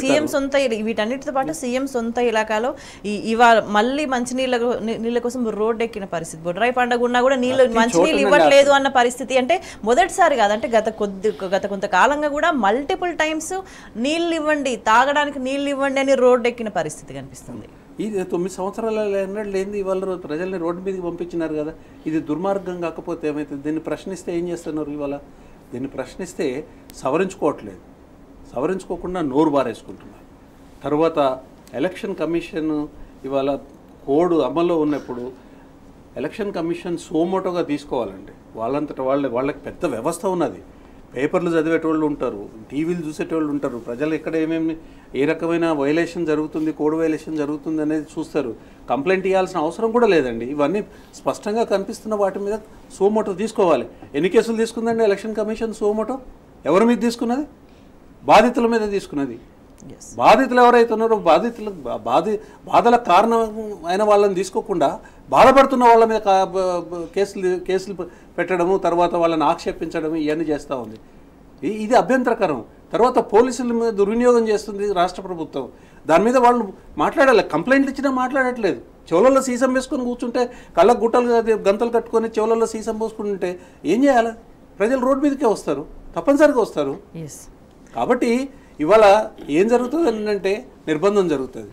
సీఎం సొంత వీటన్నిటితో పాటు సీఎం సొంత ఇలాకాలో ఇవాళ మళ్ళీ నీళ్ళ కోసం రోడ్డు ఎక్కిన పరిస్థితి. బొడ్రాయి పండుగ ఉన్నా కూడా మంచినీళ్ళు ఇవ్వట్లేదు అన్న పరిస్థితి. అంటే మొదటిసారి కాదంటే గత కొంతకాలంగా కూడా మల్టిపుల్ టైమ్స్ నీళ్ళు ఇవ్వండి, తాగడానికి నీళ్ళు ఇవ్వండి అని రోడ్డు ఎక్కిన పరిస్థితి కనిపిస్తుంది. ఇది 9 సంవత్సరాలలో ఎన్నడూ లేనిది ఇవాళ ప్రజల్ని రోడ్డు మీదకి పంపించినారు కదా. ఇది దుర్మార్గం కాకపోతే ఏమవుతుంది? దీన్ని ప్రశ్నిస్తే ఏం చేస్తున్నారు? ఇవాళ దీన్ని ప్రశ్నిస్తే సవరించుకోవట్లేదు, సవరించుకోకుండా నోరు బారేసుకుంటున్నారు. తర్వాత ఎలక్షన్ కమిషన్ ఇవాళ కోడ్ అమల్లో ఉన్నప్పుడు ఎలక్షన్ కమిషన్ సోమోటోగా తీసుకోవాలండి. వాళ్ళంతటా వాళ్ళకి పెద్ద వ్యవస్థ ఉన్నది. పేపర్లు చదివేటోళ్ళు ఉంటారు, టీవీలు చూసేటోళ్ళు ఉంటారు. ప్రజలు ఎక్కడ ఏ రకమైన వైలేషన్ జరుగుతుంది, కోడ్ వైలేషన్ జరుగుతుంది అనేది చూస్తారు. కంప్లైంట్ ఇవ్వాల్సిన అవసరం కూడా లేదండి. ఇవన్నీ స్పష్టంగా కనిపిస్తున్న వాటి మీద సోమోటో తీసుకోవాలి. ఎన్ని కేసులు తీసుకుందండి ఎలక్షన్ కమిషన్ సోమోటో? ఎవరి మీద తీసుకున్నది? బాధితుల మీద తీసుకున్నది. బాధితులు ఎవరైతే ఉన్నారో బాధల కారణం అయిన వాళ్ళని తీసుకోకుండా బాధపడుతున్న వాళ్ళ మీద కేసులు పెట్టడము, తర్వాత వాళ్ళని ఆక్షేపించడము ఇవన్నీ చేస్తూ ఉంది. ఇది అభ్యంతరకరం. తర్వాత పోలీసుల మీద దుర్వినియోగం చేస్తుంది రాష్ట్ర ప్రభుత్వం. దాని మీద వాళ్ళు మాట్లాడాలి. కంప్లైంట్లు ఇచ్చినా మాట్లాడట్లేదు. చెవులలో సీసం వేసుకొని కూర్చుంటే, కళ్ళకు గుట్టలు గంతలు కట్టుకొని చెవులలో సీసం పోసుకుంటుంటే ఏం చేయాలి? ప్రజలు రోడ్డు మీదకే వస్తారు, తప్పనిసరిగా వస్తారు. కాబట్టి ఇవాళ ఏం జరుగుతుంది అంటే నిర్బంధం జరుగుతుంది,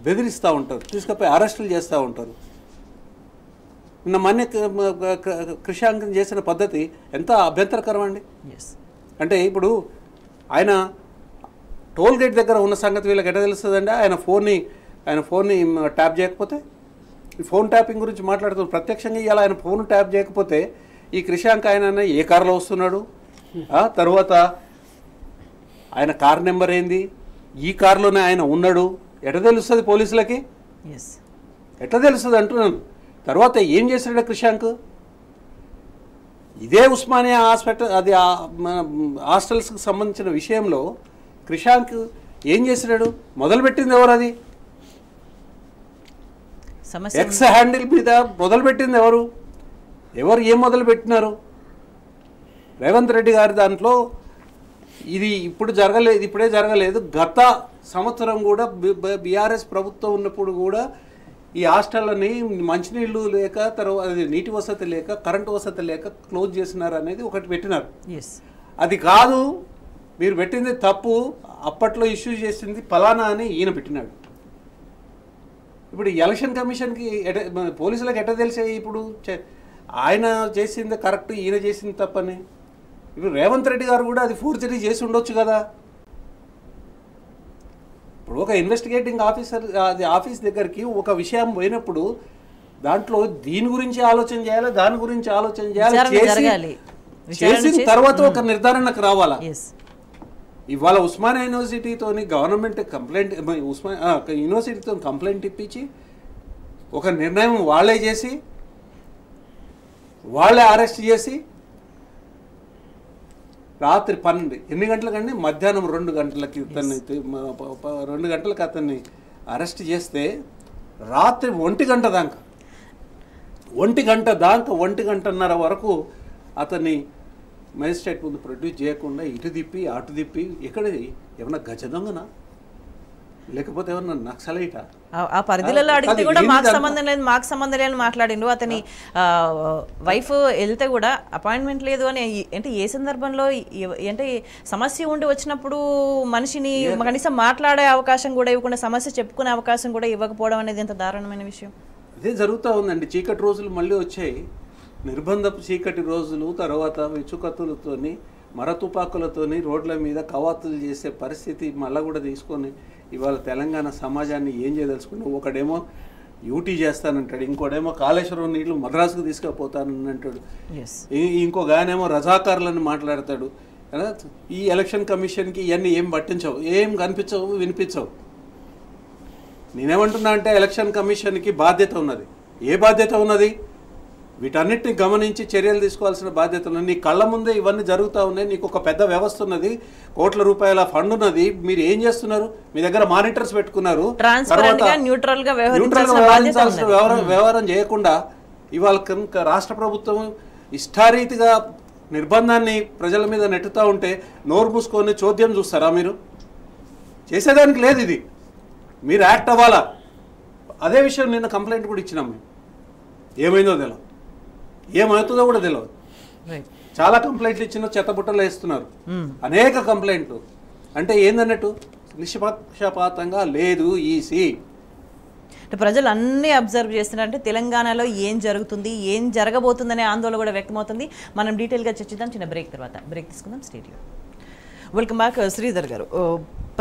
బెదిరిస్తూ ఉంటారు, తీసుకుపోయి అరెస్టులు చేస్తూ ఉంటారు. నిన్న మొన్న కృషాంకం చేసిన పద్ధతి ఎంత అభ్యంతరకరం అండి. అంటే ఇప్పుడు ఆయన టోల్ గేట్ దగ్గర ఉన్న సంగతి వీళ్ళకి ఎట్లా తెలుస్తుందండి? ఆయన ఫోన్ని ట్యాప్ చేయకపోతే, ఈ ఫోన్ ట్యాపింగ్ గురించి మాట్లాడుతున్నారు ప్రత్యక్షంగా. ఇవాళ ఆయన ఫోన్ ట్యాప్ చేయకపోతే ఈ కృషాంక్ ఆయన ఏ కారులో వస్తున్నాడు, తర్వాత ఆయన కార్ నెంబర్ ఏంది, ఈ కారులోనే ఆయన ఉన్నాడు, ఎట్లా తెలుస్తుంది పోలీసులకి? ఎట్లా తెలుస్తుంది అంటున్నాను. తర్వాత ఏం చేశాడు కృషాంక్? ఇదే ఉస్మానియా హాస్టల్స్కి సంబంధించిన విషయంలో కృషాంక్ ఏం చేశాడు? మొదలుపెట్టింది ఎవరు? అది ఎక్స్ హ్యాండిల్ మీద మొదలుపెట్టింది ఎవరు? ఏం మొదలుపెట్టినారు? రేవంత్ రెడ్డి గారి దాంట్లో ఇది ఇప్పుడే జరగలేదు. గత సంవత్సరం కూడా బీఆర్ఎస్ ప్రభుత్వం ఉన్నప్పుడు కూడా ఈ హాస్టళ్ళని మంచినీళ్ళు లేక, తర్వాత నీటి వసతి లేక, కరెంటు వసతి లేక క్లోజ్ చేసినారు అనేది ఒకటి పెట్టినారు. అది కాదు, మీరు పెట్టింది తప్పు, అప్పట్లో ఇష్యూ చేసింది ఫలానా అని ఈయన పెట్టినాడు. ఇప్పుడు ఎలక్షన్ కమిషన్కి పోలీసులకు ఎట్లా తెలిసే ఇప్పుడు ఆయన చేసింది కరెక్ట్, ఈయన చేసింది తప్పని? ఇప్పుడు రేవంత్ రెడ్డి గారు కూడా అది ఫోర్జరీ చేసి ఉండొచ్చు కదా. ఇప్పుడు ఒక ఇన్వెస్టిగేటింగ్ ఆఫీస్ దగ్గరికి ఒక విషయం పోయినప్పుడు దాంట్లో దీని గురించి ఆలోచన చేయాలి, దాని గురించి ఆలోచన చేయాలి, చేసిన తర్వాత ఒక నిర్ధారణకు రావాలా. ఇవాళ ఉస్మానియా యూనివర్సిటీతోని గవర్నమెంట్ యూనివర్సిటీతో కంప్లైంట్ ఇప్పించి ఒక నిర్ణయం వాళ్ళే చేసి వాళ్ళే అరెస్ట్ చేసి రాత్రి 12 ఎన్ని గంటలకండి? మధ్యాహ్నం 2 గంటలకి 2 గంటలకు అతన్ని అరెస్ట్ చేస్తే రాత్రి 1 గంట దాకా 1 గంటన్నర వరకు అతన్ని మేజిస్ట్రేట్ ముందు ప్రొడ్యూస్ చేయకుండా ఇటు తిప్పి అటు తిప్పి, ఎక్కడది ఏమన్నా గజ దొంగనా లేకపోతే ఏమన్నా నక్సలైటా? ఆ పరిధిలో అడిగితే కూడా మాకు సంబంధం లేదని మాట్లాడిండు. అతని వైఫ్ వెళ్తే కూడా అపాయింట్మెంట్ లేదు అని. అంటే ఏ సందర్భంలో అంటే సమస్య ఉండి వచ్చినప్పుడు మనిషిని కనీసం మాట్లాడే అవకాశం కూడా ఇవ్వకుండా, సమస్య చెప్పుకునే అవకాశం కూడా ఇవ్వకపోవడం అనేది ఎంత దారుణమైన విషయం. అదే జరుగుతూ ఉందండి. చీకటి రోజులు మళ్ళీ వచ్చాయి, నిర్బంధపు చీకటి రోజులు. తర్వాత విచుకత్తులతోని, మరతుపాకులతోని రోడ్ల మీద కవాతులు చేసే పరిస్థితి మళ్ళీ కూడా తీసుకొని ఇవాళ తెలంగాణ సమాజాన్ని ఏం చేయదలుచుకున్నావు? ఒకడేమో యూటీ చేస్తానంటాడు, ఇంకోడేమో కాళేశ్వరం నీళ్లు మద్రాసుకు తీసుకుపోతానని అంటాడు, ఇంకొక ఆయనేమో రజాకారులని మాట్లాడతాడు. ఈ ఎలక్షన్ కమిషన్కి ఇవన్నీ ఏం పట్టించవు, ఏం కనిపించవు, వినిపించవు. నేనేమంటున్నా అంటే ఎలక్షన్ కమిషన్కి బాధ్యత ఉన్నది. ఏ బాధ్యత ఉన్నది? వీటన్నిటిని గమనించి చర్యలు తీసుకోవాల్సిన బాధ్యత ఉన్నది. నీ కళ్ళ ముందే ఇవన్నీ జరుగుతూ ఉన్నాయి. నీకు ఒక పెద్ద వ్యవస్థ ఉన్నది, కోట్ల రూపాయల ఫండ్ ఉన్నది. మీరు ఏం చేస్తున్నారు? మీ దగ్గర మానిటర్స్ పెట్టుకున్నారు. న్యూట్రల్ గా వ్యవహరించాల్సిన వ్యవహారం చేయకుండా ఇవాళ రాష్ట్ర ప్రభుత్వం ఇష్టారీతిగా నిర్బంధాన్ని ప్రజల మీద నెట్టుతూ ఉంటే నోరు మూసుకొని చోద్యం చూస్తారా మీరు? చేసేదానికి లేదు. ఇది మీరు యాక్ట్ అవ్వాలా. అదే విషయం నిన్న కంప్లైంట్ కూడా ఇచ్చినాం మేము. ఏమైందో తెలియదు, ఏమవుతుందో కూడా తెలియదు. చాలా కంప్లైంట్లు ఇచ్చిన చెత్తబుట్టలు వేస్తున్నారు, అనేక కంప్లైంట్లు. అంటే ఏందన్నట్టు నిష్పక్షపాతంగా లేదు ఈసీ. ప్రజలు అన్నీ అబ్జర్వ్ చేస్తున్నారంటే తెలంగాణలో ఏం జరుగుతుంది, ఏం జరగబోతుందనే ఆందోళన కూడా వ్యక్తమవుతుంది. మనం డీటెయిల్గా చర్చిద్దాం చిన్న బ్రేక్ తర్వాత. బ్రేక్ తీసుకుందాం. స్టేడియో. Welcome back. శ్రీధర్ గారు,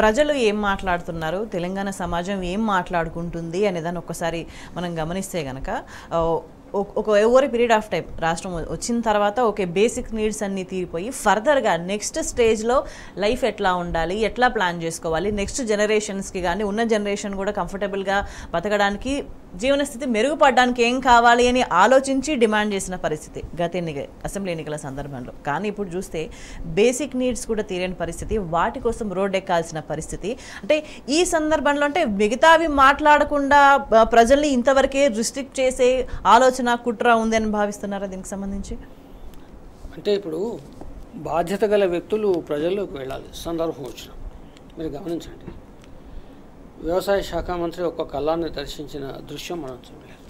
ప్రజలు ఏం మాట్లాడుతున్నారు, తెలంగాణ సమాజం ఏం మాట్లాడుకుంటుంది అనేదాన్ని ఒక్కసారి మనం గమనిస్తే కనుక ఒక ఓవర్ పీరియడ్ ఆఫ్ టైం రాష్ట్రం వచ్చిన తర్వాత ఓకే బేసిక్ నీడ్స్ అన్నీ తీరిపోయి ఫర్దర్గా నెక్స్ట్ స్టేజ్లో లైఫ్ ఎట్లా ఉండాలి, ఎట్లా ప్లాన్ చేసుకోవాలి, నెక్స్ట్ జనరేషన్స్కి కానీ ఉన్న జనరేషన్ కూడా కంఫర్టబుల్గా బతకడానికి జీవనస్థితి మెరుగుపడడానికి ఏం కావాలి అని ఆలోచించి డిమాండ్ చేసిన పరిస్థితి గత అసెంబ్లీ ఎన్నికల సందర్భంలో. కానీ ఇప్పుడు చూస్తే బేసిక్ నీడ్స్ కూడా తీరని పరిస్థితి, వాటి కోసం రోడ్ ఎక్కాల్సిన పరిస్థితి. అంటే ఈ సందర్భంలో అంటే మిగతావి మాట్లాడకుండా ప్రజల్ని ఇంతవరకే రిస్ట్రిక్ట్ చేసే ఆలోచన కుట్ర ఉంది అని భావిస్తున్నారా దీనికి సంబంధించి? అంటే ఇప్పుడు బాధ్యత గల వ్యక్తులు ప్రజల్లోకి వెళ్ళాలి సందర్భం వచ్చిన. మీరు గమనించండి, వ్యవసాయ శాఖ మంత్రి ఒక కళ్ళాన్ని దర్శించిన దృశ్యం మనం చూడలేదు.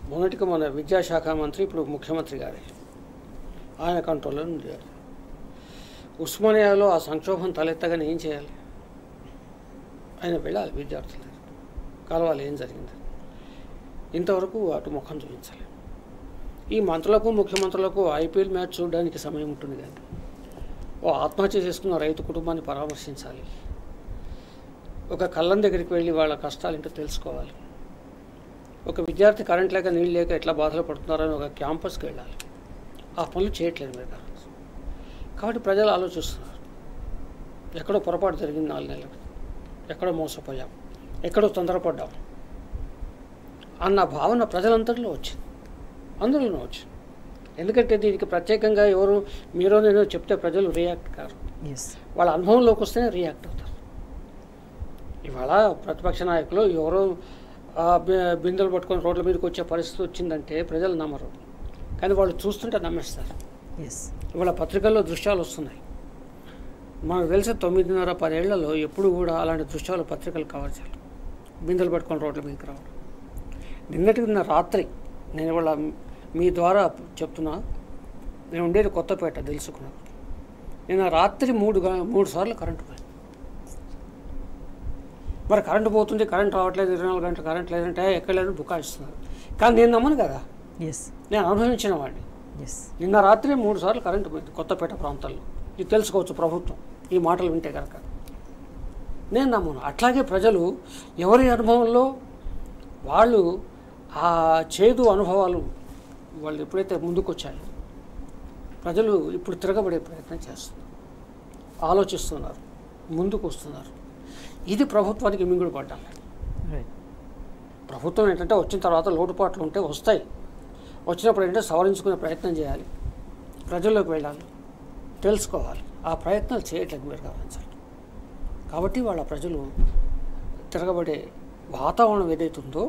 మొన్నటికి మన విద్యాశాఖ మంత్రి ఇప్పుడు ముఖ్యమంత్రి గారే ఆయన కంట్రోల్లో ఉంది. ఉస్మానియాలో ఆ సంక్షోభం తలెత్తగానే ఏం చేయాలి? ఆయన వెళ్ళాలి, విద్యార్థులు కలవాలి, ఏం జరిగింది. ఇంతవరకు అటు ముఖం చూపించాలి. ఈ మంత్రులకు ముఖ్యమంత్రులకు ఐపీఎల్ మ్యాచ్ చూడడానికి సమయం ఉంటుంది కానీ ఓ ఆత్మహత్య చేసుకున్న రైతు కుటుంబాన్ని పరామర్శించాలి, ఒక కళ్ళం దగ్గరికి వెళ్ళి వాళ్ళ కష్టాలు ఏంటో తెలుసుకోవాలి, ఒక విద్యార్థి కరెంట్ లేక నీళ్ళు లేక ఎట్లా బాధలు పడుతున్నారని ఒక క్యాంపస్కి వెళ్ళాలి. ఆ పనులు చేయట్లేదు మీరు. కాబట్టి ప్రజలు ఆలోచిస్తున్నారు, ఎక్కడో పొరపాటు జరిగింది 4 నెలలకు, ఎక్కడో మోసపోయాం, ఎక్కడో తొందరపడ్డాం అన్న భావన ప్రజలందరిలో వచ్చింది, అందులోనే వచ్చింది. ఎందుకంటే దీనికి ప్రత్యేకంగా ఎవరు మీరో నేను చెప్తే ప్రజలు రియాక్ట్ కారు, వాళ్ళ అనుభవంలోకి వస్తేనే రియాక్ట్ అవుతారు. ఇవాళ ప్రతిపక్ష నాయకులు ఎవరో బిందెలు పట్టుకొని రోడ్ల మీదకి వచ్చే పరిస్థితి వచ్చిందంటే ప్రజలు నమ్మరు, కానీ వాళ్ళు చూస్తుంటే నమ్మేస్తారు. ఇవాళ పత్రికల్లో దృశ్యాలు వస్తున్నాయి, మనకు తెలిసి 9.5-10 ఏళ్లలో ఎప్పుడు కూడా అలాంటి దృశ్యాలు పత్రికలు కవర్ చేయాలి. బిందెలు పట్టుకొని రోడ్ల మీదకి రావడం. నిన్న రాత్రి నేను ఇవాళ మీ ద్వారా చెప్తున్నా, నేను ఉండేది కొత్తపేట తెలుసుకున్నాను. నిన్న రాత్రి 3 సార్లు కరెంటు పోయింది. మరి కరెంటు పోతుంది, కరెంట్ రావట్లేదు, 24 గంటలు కరెంట్ లేదంటే ఎక్కడ లేదు బుకాయిస్తున్నారు. కానీ నేను నమ్మను కదా, నేను అనుభవించిన వాడిని. నిన్న రాత్రి 3 సార్లు కరెంటు పోయింది కొత్తపేట ప్రాంతాల్లో. ఇది తెలుసుకోవచ్చు ప్రభుత్వం ఈ మాటలు వింటే కనుక. నేను నమ్మను. అట్లాగే ప్రజలు ఎవరి అనుభవంలో వాళ్ళు ఆ చేదు అనుభవాలు వాళ్ళు ఎప్పుడైతే ముందుకు వచ్చాయో ప్రజలు ఇప్పుడు తిరగబడే ప్రయత్నం చేస్తున్నారు, ఆలోచిస్తున్నారు, ముందుకు వస్తున్నారు. ఇది ప్రభుత్వానికి మింగుడు పడ్డాలి. ప్రభుత్వం ఏంటంటే వచ్చిన తర్వాత లోటుపాట్లు ఉంటే వస్తాయి, వచ్చినప్పుడు ఏంటంటే సవరించుకునే ప్రయత్నం చేయాలి, ప్రజల్లోకి వెళ్ళాలి, తెలుసుకోవాలి. ఆ ప్రయత్నాలు చేయట్లేదు మీరు గమనించాలి. కాబట్టి వాళ్ళ ప్రజలు తిరగబడే వాతావరణం ఏదైతుందో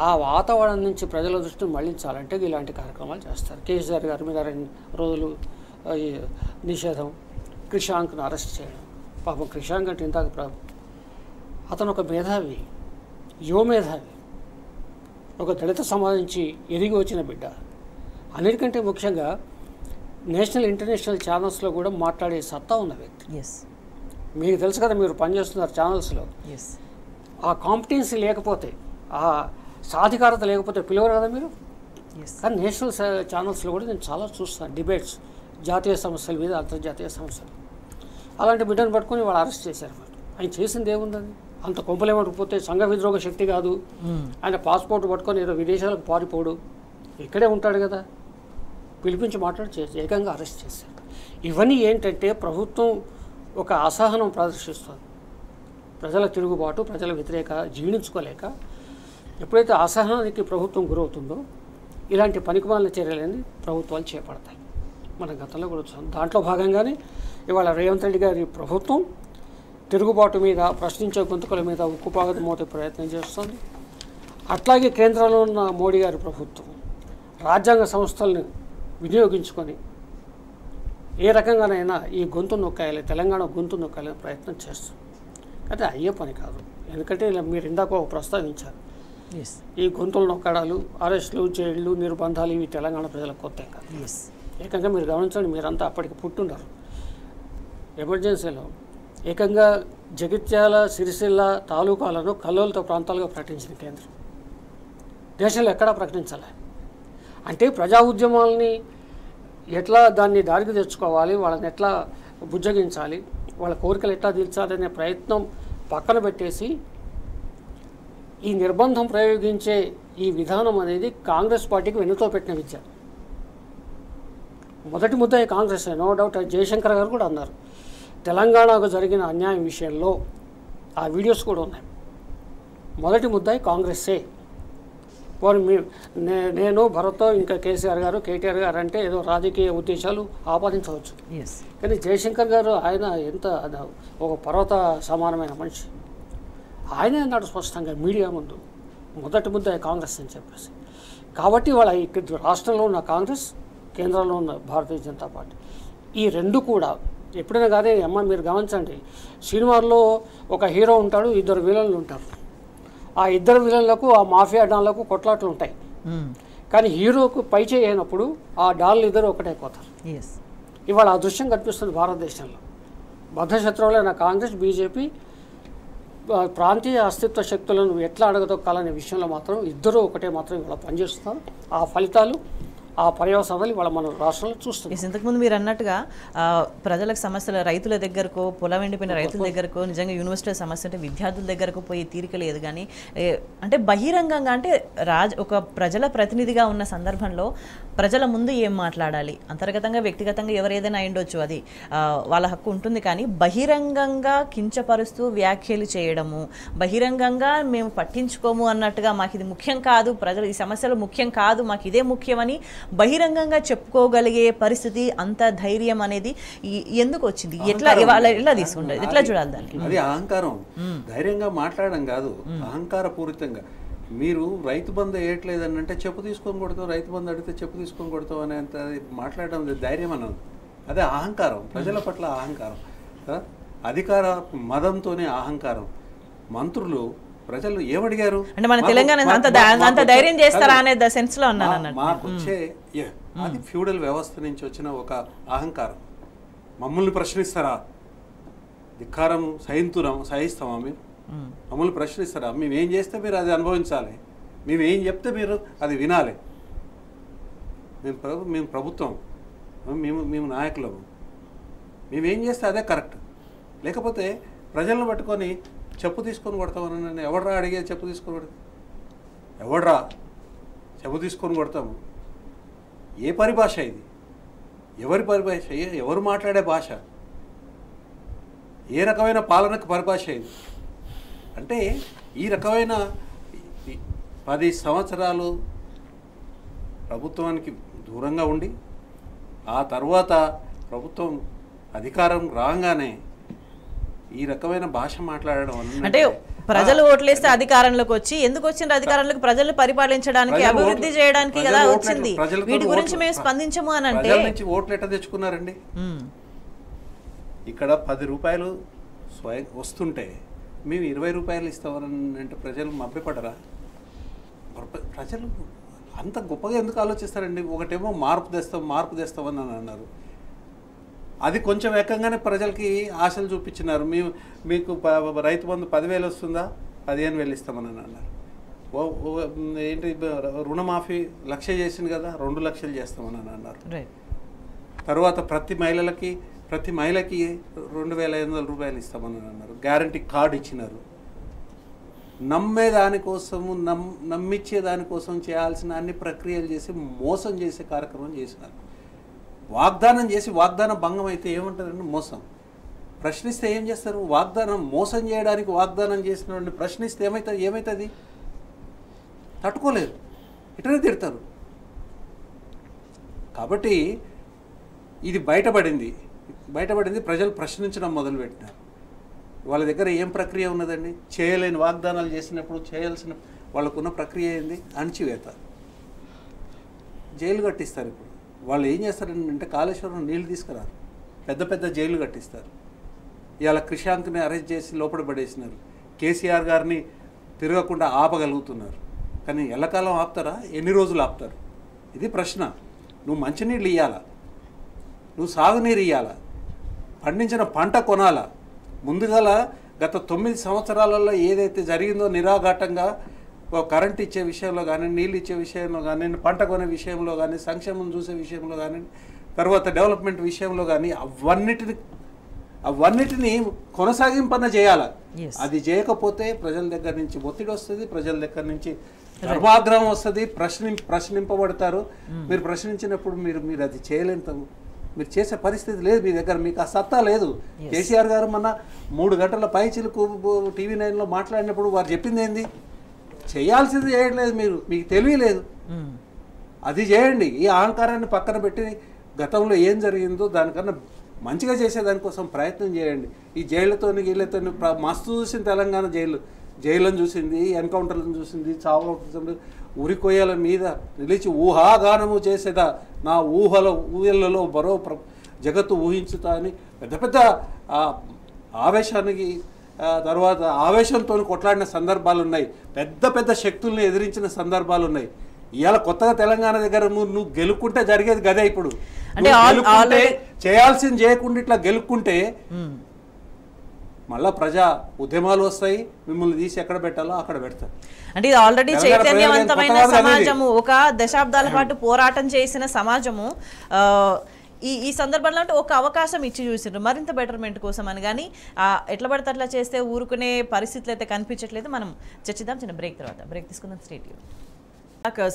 ఆ వాతావరణం నుంచి ప్రజల దృష్టిని మళ్లించాలంటే ఇలాంటి కార్యక్రమాలు చేస్తారు. కేసీఆర్ గారి మీద 2 రోజులు నిషేధం, క్రిషాంక్ను అరెస్ట్ చేయడం. పాపం క్రిషాంక్ అంటే ఇంతకు అతను ఒక మేధావి, యువ మేధావి, ఒక దళిత సమాజం నుంచి ఎదిగి వచ్చిన బిడ్డ. అన్నిటికంటే ముఖ్యంగా నేషనల్ ఇంటర్నేషనల్ ఛానల్స్లో కూడా మాట్లాడే సత్తా ఉన్న వ్యక్తి. మీకు తెలుసు కదా, మీరు పనిచేస్తున్నారు ఛానల్స్లో. ఆ కాంపిటెన్సీ లేకపోతే, ఆ సాధికారత లేకపోతే పిలవరు కదా మీరు. కానీ నేషనల్ ఛానల్స్లో కూడా నేను చాలా చూస్తాను డిబేట్స్, జాతీయ సమస్యల మీద, అంతర్జాతీయ సమస్యలు. అలాంటి బిడ్డను పట్టుకొని వాళ్ళు అరెస్ట్ చేశారు. ఆయన చేసింది ఏముందని? అంత కొంపలేమకపోతే సంఘ విద్రోహ శక్తి కాదు. ఆయన పాస్పోర్ట్ పట్టుకొని ఏదో విదేశాలకు పారిపోడు, ఇక్కడే ఉంటాడు కదా. పిలిపించి మాట్లాడి ఏకంగా అరెస్ట్ చేశారు. ఇవన్నీ ఏంటంటే ప్రభుత్వం ఒక అసహనం ప్రదర్శిస్తుంది, ప్రజల తిరుగుబాటు, ప్రజల వ్యతిరేక జీర్ణించుకోలేక ఎప్పుడైతే అసహనానికి ప్రభుత్వం గురవుతుందో ఇలాంటి పనికిమాలిన చర్యలని ప్రభుత్వాలు చేపడతాయి. మన గతంలో కూడా చూసాం. దాంట్లో భాగంగానే ఇవాళ రేవంత్ రెడ్డి గారి ప్రభుత్వం తిరుగుబాటు మీద, ప్రశ్నించే గొంతుకల మీద ఉక్కుపాగత మోతే ప్రయత్నం చేస్తుంది. అట్లాగే కేంద్రంలో ఉన్న మోడీ గారి ప్రభుత్వం రాజ్యాంగ సంస్థలను వినియోగించుకొని ఏ రకంగానైనా ఈ గొంతు నొక్కాయాలి, తెలంగాణ గొంతు నొక్కాలని ప్రయత్నం చేస్తాం. అయితే అయ్యే పని కాదు. ఎందుకంటే ఇలా మీరు ఇందాక ప్రస్తావించారు, ఈ గొంతులు నొక్కడాలు, అరెస్టులు, జైళ్ళు, నిర్బంధాలు ఇవి తెలంగాణ ప్రజలకు కొత్త కాదు. ఏకంగా మీరు గమనించండి, మీరంతా అప్పటికి పుట్టున్నారు. ఎమర్జెన్సీలో ఏకంగా జగిత్యాల, సిరిసిల్ల తాలూకాలను కల్లోలతో ప్రాంతాలుగా ప్రకటించిన కేంద్రం దేశంలో ఎక్కడా ప్రకటించాలి. అంటే ప్రజా ఉద్యమాలని ఎట్లా దాన్ని దారికి తెచ్చుకోవాలి, వాళ్ళని ఎట్లా బుజ్జగించాలి, వాళ్ళ కోరికలు ఎట్లా తీర్చాలనే ప్రయత్నం పక్కన పెట్టేసి ఈ నిర్బంధం ప్రయోగించే ఈ విధానం అనేది కాంగ్రెస్ పార్టీకి వెన్నుతో పెట్టిన విద్య. మొదటి ముద్ద కాంగ్రెస్, నో డౌట్. జయశంకర్ గారు కూడా అన్నారు, తెలంగాణకు జరిగిన అన్యాయం విషయంలో ఆ వీడియోస్ కూడా ఉన్నాయి. మొదటి ముద్దాయి కాంగ్రెస్సే. నేను భరత్తో ఇంకా కేసీఆర్ గారు, కేటీఆర్ గారు అంటే ఏదో రాజకీయ ఉద్దేశాలు ఆపాదించవచ్చు, కానీ జయశంకర్ గారు ఆయన ఎంత ఒక పర్వత సమానమైన మనిషి. ఆయనే అన్నాడు స్పష్టంగా మీడియా ముందు, మొదటి ముద్దాయి కాంగ్రెస్ అని చెప్పేసి. కాబట్టి వాళ్ళ రాష్ట్రంలో ఉన్న కాంగ్రెస్, కేంద్రంలో ఉన్న భారతీయ జనతా పార్టీ, ఈ రెండు కూడా ఎప్పుడైనా కానీ మీరు గమనించండి, సినిమాల్లో ఒక హీరో ఉంటాడు, ఇద్దరు విలన్లు ఉంటారు. ఆ ఇద్దరు విలన్లకు, ఆ మాఫియా డాన్లకు కొట్లాట్లు ఉంటాయి. కానీ హీరోకు పై చేయనప్పుడు ఆ డాన్లు ఇద్దరు ఒకటైపోతారు. ఇవాళ ఆ దృశ్యం కనిపిస్తుంది భారతదేశంలో. బద్ధశత్రువులైన కాంగ్రెస్, బీజేపీ ప్రాంతీయ అస్తిత్వ శక్తులను ఎట్లా అడగదొక్కాలనే విషయంలో మాత్రం ఇద్దరు ఒకటే మాత్రం ఇవాళ పనిచేస్తున్నారు. ఆ ఫలితాలు, ఆ పర్యవసానాలు ఇవాళ మన రాష్ట్రంలో చూస్తున్నాం. ఇంతకుముందు మీరు అన్నట్టుగా ప్రజలకు సమస్యలు, రైతుల దగ్గరకు, పొలం ఎండిపోయిన రైతుల దగ్గరకు, నిజంగా యూనివర్సిటీ సమస్య అంటే విద్యార్థుల దగ్గరకు పోయి తీరిక లేదు. కానీ అంటే బహిరంగంగా, అంటే ఒక ప్రజల ప్రతినిధిగా ఉన్న సందర్భంలో ప్రజల ముందు ఏం మాట్లాడాలి, అంతర్గతంగా వ్యక్తిగతంగా ఎవరు ఏదైనా అయిండొచ్చు, అది వాళ్ళ హక్కు ఉంటుంది. కానీ బహిరంగంగా కించపరుస్తూ వ్యాఖ్యలు చేయడము, బహిరంగంగా మేము పట్టించుకోము అన్నట్టుగా, మాకు ఇది ముఖ్యం కాదు, ప్రజలు ఈ సమస్యలు ముఖ్యం కాదు, మాకు ఇదే ముఖ్యమని బహిరంగంగా చెప్పుకోగలిగే పరిస్థితి, అంత ధైర్యం అనేది ఎందుకు వచ్చింది? ఎలా తీసుకుంటారు, ఎట్లా చూడాలి దాన్ని? అది అహంకారం. ధైర్యంగా మాట్లాడడం కాదు, అహంకార పూరితంగా. మీరు రైతు బంధు వేయట్లేదని అంటే చెప్పు తీసుకొని కొడతావు, రైతు బంధు అడిగితే చెప్పు తీసుకొని కొడతావు అనేంత మాట్లాడడం ధైర్యం అన్నది. అదే అహంకారం, ప్రజల పట్ల అహంకారం, అధికార మదంతోనే అహంకారం. మంత్రులు ప్రజలు ఏమడిగారు అంటే మన తెలంగాణ అంత ధైర్యం చేస్తారా అనే సెన్స్ లో అన్నాను. మాకు వచ్చే అది ఫ్యూడల్ వ్యవస్థ నుంచి వచ్చిన ఒక అహంకారం. మమ్మల్ని ప్రశ్నిస్తారా, ధిక్కారం సహిస్తామా, మీరు మమ్మల్ని ప్రశ్నిస్తారా, మేమేం చేస్తే మీరు అది అనుభవించాలి, మేమేం చెప్తే మీరు అది వినాలి, మేము ప్రభుత్వం, మేము నాయకులము, మేమేం చేస్తే అదే కరెక్ట్. లేకపోతే ప్రజలను పట్టుకొని చెప్పు తీసుకొని కొడతామని నన్ను ఎవడరా అడిగేది? చెప్పు తీసుకొని కొడతాం, ఎవడరా చెప్పు తీసుకొని కొడతాము? ఏ పరిభాష ఇది? ఎవరి పరిభాష? ఎవరు మాట్లాడే భాష? ఏ రకమైన పాలనకు పరిభాష ఇది? అంటే ఈ రకమైన 10 సంవత్సరాలు ప్రభుత్వానికి దూరంగా ఉండి ఆ తర్వాత ప్రభుత్వం అధికారం రాగానే ఈ రకమైన భాష మాట్లాడడం అంటే ప్రజలు ఓట్లేస్తే అధికారంలోకి వచ్చి, ఎందుకు వచ్చింది అధికారంలోకి? ప్రజలను పరిపాలించడానికి, అభివృద్ధి చేయడానికి కదా వచ్చింది. వీటి గురించి మేము స్పందించము అని అంటే ఓట్లు ఎట్లా తెచ్చుకున్నారండి? ఇక్కడ 10 రూపాయలు స్వయం వస్తుంటే మేము 20 రూపాయలు ఇస్తామని అంటే ప్రజలు మభ్యపడరా? ప్రజలు అంత గొప్పగా ఎందుకు ఆలోచిస్తారండి? ఒకటేమో మార్పు తెస్తామని అన్నారు, అది కొంచెం ఏకంగానే ప్రజలకి ఆశలు చూపించినారు. మీకు రైతు బంధు 10,000 వస్తుందా, 15,000 ఇస్తామని అన్నారు. ఏంటి రుణమాఫీ 1,00,000 చేసింది కదా, 2 లక్షలు చేస్తామని అన్నారు. తర్వాత ప్రతి మహిళకి 2,500 రూపాయలు ఇస్తామని అన్నారు. గ్యారంటీ కార్డు ఇచ్చినారు. నమ్మే దానికోసము, నమ్మిచ్చే దానికోసం చేయాల్సిన అన్ని ప్రక్రియలు చేసి మోసం చేసే కార్యక్రమం చేసినారు. వాగ్దానం చేసి వాగ్దానం భంగం అయితే ఏముంటుందండి? మోసం. ప్రశ్నిస్తే ఏం చేస్తారు? వాగ్దానం మోసం చేయడానికి వాగ్దానం చేసిన ప్రశ్నిస్తే ఏమవుతుంది? తట్టుకోలేరు, ఇటనే తిడతారు. కాబట్టి ఇది బయటపడింది. ప్రజలు ప్రశ్నించడం మొదలుపెట్టినారు. వాళ్ళ దగ్గర ఏం ప్రక్రియ ఉన్నదండి? చేయలేని వాగ్దానాలు చేసినప్పుడు చేయాల్సిన వాళ్ళకున్న ప్రక్రియ ఏంది? అణచివేత, జైలు కట్టిస్తారు. ఇప్పుడు వాళ్ళు ఏం చేస్తారంటే కాళేశ్వరం నీళ్ళు తీసుకురారు. పెద్ద పెద్ద జైలు కట్టిస్తారు. ఇవాళ క్రిషాంక్ని అరెస్ట్ చేసి లోపల పడేసినారు. కేసీఆర్ గారిని తిరగకుండా ఆపగలుగుతున్నారు. కానీ ఎల్లకాలం ఆపుతారా? ఎన్ని రోజులు ఆపుతారు? ఇది ప్రశ్న. నువ్వు మంచినీళ్ళు ఇవ్వాలా, నువ్వు సాగునీరు ఇవ్వాలా, పండించిన పంట కొనాలా. ముందుగాల గత 9 సంవత్సరాలలో ఏదైతే జరిగిందో నిరాఘాటంగా కరెంట్ ఇచ్చే విషయంలో కానీ, నీళ్ళు ఇచ్చే విషయంలో కానీ, పంట కొనే విషయంలో కానీ, సంక్షేమం చూసే విషయంలో కానీ, తర్వాత డెవలప్మెంట్ విషయంలో కానీ అవన్నిటిని కొనసాగింపన చేయాలి. అది చేయకపోతే ప్రజల దగ్గర నుంచి ఒత్తిడి వస్తుంది, ప్రజల దగ్గర నుంచి ధర్మాగ్రహం వస్తుంది, ప్రశ్నింపబడతారు. మీరు ప్రశ్నించినప్పుడు మీరు అది చేయలేంత మీరు చేసే పరిస్థితి లేదు మీ దగ్గర, మీకు ఆ సత్తా లేదు. కేసీఆర్ గారు మొన్న 3 గంటల పై చిలుకు TV 9లో మాట్లాడినప్పుడు వారు చెప్పింది ఏంది? చేయాల్సింది చేయట్లేదు, మీకు తెలియలేదు. అది చేయండి. ఈ అహంకారాన్ని పక్కన పెట్టి గతంలో ఏం జరిగిందో దానికన్నా మంచిగా చేసేదానికోసం ప్రయత్నం చేయండి. ఈ జైళ్లతోని వీళ్ళతో మస్తు చూసింది తెలంగాణ జైళ్ళను చూసింది, ఎన్కౌంటర్లను చూసింది, చావులు ఉరికొయ్యల మీద నిలిచి ఊహాగానము చేసేదా నా ఊహలలో మరో జగత్తు ఊహించుతా అని పెద్ద పెద్ద ఆవేశానికి తర్వాత ఆవేశంతో కొట్లాడిన సందర్భాలు ఉన్నాయి. పెద్ద పెద్ద శక్తుల్ని ఎదిరించిన సందర్భాలు ఉన్నాయి. ఇవాళ కొత్తగా తెలంగాణ దగ్గర నువ్వు గెలుక్కుంటే జరిగేది గదే. ఇప్పుడు అంటే చేయాల్సింది చేయకుండా ఇట్లా గెలుక్కుంటే మళ్ళా ప్రజా ఉద్యమాలు వస్తాయి, మిమ్మల్ని తీసి ఎక్కడ పెట్టాలో అక్కడ పెడతారు. అంటే ఇది ఆల్రెడీ చైతన్యవంతమైన సమాజము, ఒక దశాబ్దాల పాటు పోరాటం చేసిన సమాజము ఈ సందర్భంలో అంటే ఒక అవకాశం ఇచ్చి చూసిండ్రు మరింత బెటర్మెంట్ కోసం అని. కానీ ఎట్లా పడితే అట్లా చేస్తే ఊరుకునే పరిస్థితులు అయితే కనిపించట్లేదు. మనం చర్చిద్దాం చిన్న బ్రేక్ తర్వాత. బ్రేక్ తీసుకుందాం. స్ట్రేట్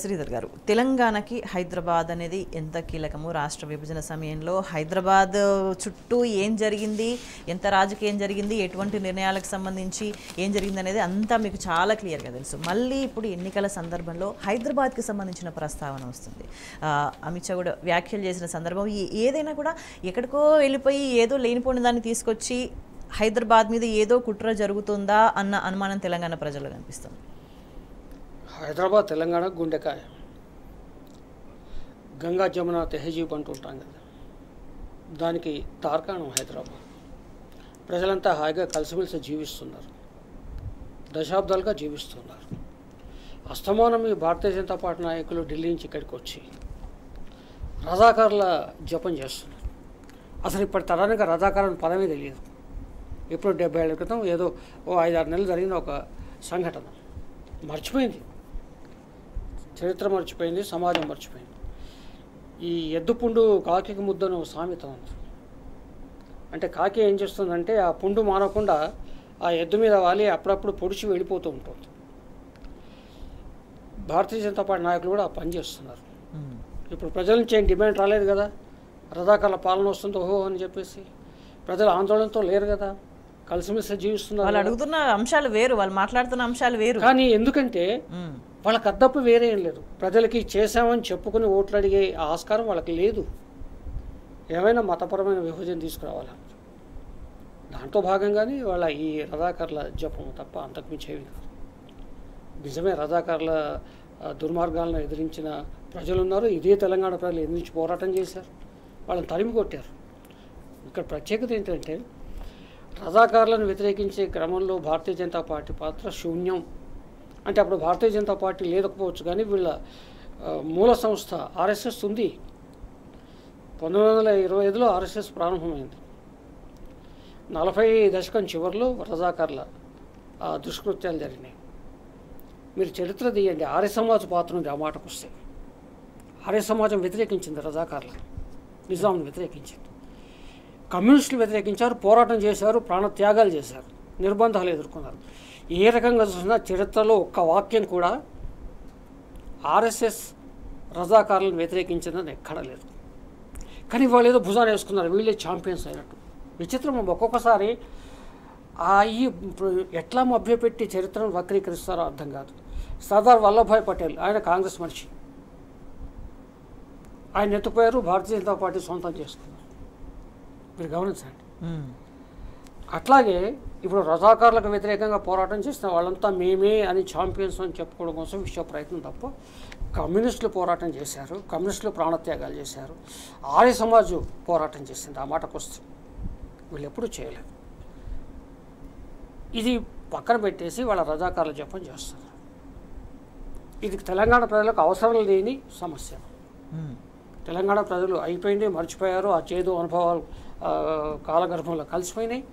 శ్రీధర్ గారు, తెలంగాణకి హైదరాబాద్ అనేది ఎంత కీలకము? రాష్ట్ర విభజన సమయంలో హైదరాబాద్ చుట్టూ ఏం జరిగింది, ఎంత రాజకీయం జరిగింది, ఎటువంటి నిర్ణయాలకు సంబంధించి ఏం జరిగింది అనేది అంతా మీకు చాలా క్లియర్గా తెలుసు. మళ్ళీ ఇప్పుడు ఎన్నికల సందర్భంలో హైదరాబాద్కి సంబంధించిన ప్రస్తావన వస్తుంది. అమిత్ షా కూడా వ్యాఖ్యలు చేసిన సందర్భం ఏదైనా కూడా ఎక్కడికో వెళ్ళిపోయి ఏదో లేనిపోయిన దాన్ని తీసుకొచ్చి హైదరాబాద్ మీద ఏదో కుట్ర జరుగుతుందా అన్న అనుమానం తెలంగాణ ప్రజల్లో కనిపిస్తుంది. హైదరాబాద్ తెలంగాణ గుండెకాయ, గంగా జమున తెహజీబ్ అంటుంటాం కదా, దానికి తార్కాణం హైదరాబాద్. ప్రజలంతా హాయిగా కలిసిమెలిసి జీవిస్తున్నారు, దశాబ్దాలుగా జీవిస్తున్నారు. అస్తమానం ఈ భారతీయ జనతా పార్టీ నాయకులు ఢిల్లీ నుంచి ఇక్కడికి వచ్చి రజాకారుల జపం చేస్తున్నారు. అసలు ఇప్పటి తరానికి రజాకారుల పదమే తెలియదు. ఇప్పుడు 70 ఏళ్ల క్రితం ఏదో 5-6 నెలలు జరిగిన ఒక సంఘటన మర్చిపోయింది, చరిత్ర మర్చిపోయింది, సమాజం మర్చిపోయింది. ఈ ఎద్దుపుండు కాకి ముద్దను సామెత ఉంది. అంటే కాకి ఏం చేస్తుందంటే ఆ పుండు మానకుండా ఆ ఎద్దు మీద వాలి అప్పుడప్పుడు పొడిచి వెళ్ళిపోతూ ఉంటుంది. భారతీయ జనతా పార్టీ నాయకులు కూడా ఆ పని చేస్తున్నారు. ఇప్పుడు ప్రజల నుంచి ఏం డిమాండ్ రాలేదు కదా, రజాకార్ల పాలన వస్తుంది ఓహో అని చెప్పేసి. ప్రజలు ఆందోళనతో లేరు కదా, కలిసిమెలిసి జీవిస్తున్నారు. వాళ్ళు అడుగుతున్న అంశాలు వేరు, వాళ్ళు మాట్లాడుతున్న అంశాలు వేరు. కానీ ఎందుకంటే వాళ్ళకి అద్దప్పు వేరే ఏం లేదు. ప్రజలకి చేశామని చెప్పుకుని ఓట్లు అడిగే ఆస్కారం వాళ్ళకి లేదు. ఏమైనా మతపరమైన విభజన తీసుకురావాలి, దాంట్లో భాగంగానే వాళ్ళ ఈ రజాకార్ల జపం తప్ప అంతకుమించేవి కాదు. నిజమే, రజాకార్ల దుర్మార్గాలను ఎదిరించిన ప్రజలు ఉన్నారు. ఇదే తెలంగాణ ప్రజలు ఎదిరించి పోరాటం చేశారు, వాళ్ళని తరిమి కొట్టారు. ఇక్కడ ప్రత్యేకత ఏంటంటే రజాకారులను వ్యతిరేకించే క్రమంలో భారతీయ జనతా పార్టీ పాత్ర శూన్యం. అంటే అప్పుడు భారతీయ జనతా పార్టీ లేకపోవచ్చు, కానీ వీళ్ళ మూల సంస్థ ఆర్ఎస్ఎస్ ఉంది. 1925లో ఆర్ఎస్ఎస్ ప్రారంభమైంది. 40 దశకం చివరిలో రజాకార్ల దుష్కృత్యాలు జరిగినాయి. మీరు చరిత్ర తీయండి, ఆర్య సమాజ్ పాత్ర ఉంది. ఆ మాటకు వస్తే ఆర్య సమాజం వ్యతిరేకించింది రజాకార్లను, నిజాంను వ్యతిరేకించింది. కమ్యూనిస్టులు వ్యతిరేకించారు, పోరాటం చేశారు, ప్రాణత్యాగాలు చేశారు, నిర్బంధాలు ఎదుర్కొన్నారు. ఏ రకంగా చూసినా చరిత్రలో ఒక్క వాక్యం కూడా ఆర్ఎస్ఎస్ రజాకారులను వ్యతిరేకించిందని ఎక్కడా లేదు. కానీ వాళ్ళు ఏదో భుజాన్ని వేసుకున్నారు, వీళ్ళే ఛాంపియన్స్ అయినట్టు. విచిత్రం, ఒక్కొక్కసారి ఈ ఎట్లా మభ్యపెట్టి చరిత్రను వక్రీకరిస్తారో అర్థం కాదు. సర్దార్ వల్లభాయ్ పటేల్, ఆయన కాంగ్రెస్ మనిషి, ఆయన ఎత్తుపోయారు, భారతీయ జనతా పార్టీ సొంతం చేసుకున్నారు. మీరు గమనించండి. అట్లాగే ఇప్పుడు రజాకారులకు వ్యతిరేకంగా పోరాటం చేసిన వాళ్ళంతా మేమే అని ఛాంపియన్స్ అని చెప్పుకోవడం కోసం విశ్వ ప్రయత్నం తప్ప కమ్యూనిస్టులు పోరాటం చేశారు, కమ్యూనిస్టులు ప్రాణత్యాగాలు చేశారు, ఆర్య సమాజం పోరాటం చేసింది. ఆ మాటకు వస్తుంది వీళ్ళు ఎప్పుడూ చేయలేదు. ఇది పక్కన పెట్టేసి వాళ్ళ రజాకారుల జపం చేస్తున్నారు. ఇది తెలంగాణ ప్రజలకు అవసరం లేని సమస్య. తెలంగాణ ప్రజలు అయిపోయింది, మర్చిపోయారు. ఆ చేదు అనుభవాలు కాలగర్భంలో కలిసిపోయినాయి.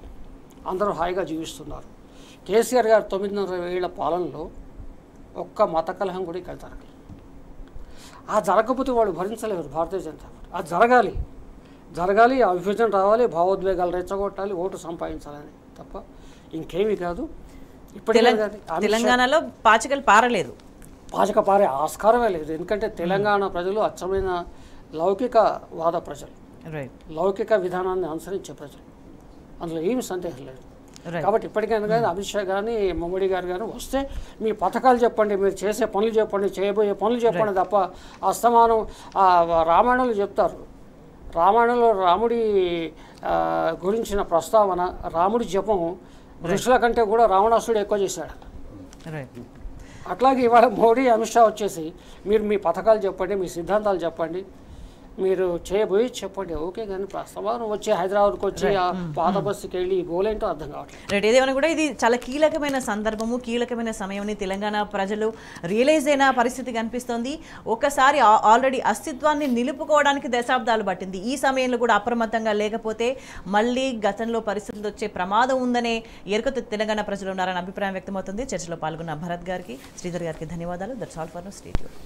అందరూ హాయిగా జీవిస్తున్నారు. కేసీఆర్ గారు 9.5 ఏళ్ల పాలనలో ఒక్క మత కలహం కూడా ఇక్కడ జరగలేదు. ఆ జరగకపోతే వాళ్ళు భరించలేరు భారతీయ జనతా పార్టీ. అది జరగాలి, ఆ విభజన రావాలి, భావోద్వేగాలు రెచ్చగొట్టాలి, ఓటు సంపాదించాలని తప్ప ఇంకేమీ కాదు. తెలంగాణలో పాచికలు పారలేదు, పాచక పారే ఆస్కారమే లేదు. ఎందుకంటే తెలంగాణ ప్రజలు అచ్చమైన లౌకికవాద ప్రజలు, లౌకిక విధానాన్ని అనుసరించే ప్రజలు, అందులో ఏమి సందేహం లేదు. కాబట్టి ఇప్పటికైనా కానీ అమిత్ షా కానీ మోడీ గారు కానీ వస్తే మీ పథకాలు చెప్పండి, మీరు చేసే పనులు చెప్పండి, చేయబోయే పనులు చెప్పండి తప్ప అస్తమానం రామాయణంలో చెప్తారు. రామాయణంలో రాముడి గురించిన ప్రస్తావన, రాముడి జపం ఋషుల కంటే కూడా రావణాసుడు ఎక్కువ చేశాడు. అట్లాగే ఇవాళ మోడీ అమిత్ షా వచ్చేసి మీరు మీ పథకాలు చెప్పండి, మీ సిద్ధాంతాలు చెప్పండి, మీరు చేయబోయి చెప్పండి, ఓకే. కానీ ప్రస్తుతం వచ్చి హైదరాబాద్కి వచ్చి ఆ పాత బస్సుకి వెళ్ళి గోలేంటో అర్థం కావట్లేదు. రైట్. ఏదేమైనా కూడా ఇది చాలా కీలకమైన సందర్భము, కీలకమైన సమయం. తెలంగాణ ప్రజలు రియలైజ్ అయిన పరిస్థితి కనిపిస్తోంది. ఒకసారి ఆల్రెడీ అస్తిత్వాన్ని నిలుపుకోవడానికి దశాబ్దాలు పట్టింది. ఈ సమయంలో కూడా అప్రమత్తంగా లేకపోతే మళ్ళీ గతంలో పరిస్థితులు వచ్చే ప్రమాదం ఉందనే ఎరుకతో తెలంగాణ ప్రజలు ఉన్నారని అభిప్రాయం వ్యక్తమవుతుంది. చర్చలో పాల్గొన్న భరత్ గారికి, శ్రీధర్ గారికి ధన్యవాదాలు. That's all for now. Stay tuned.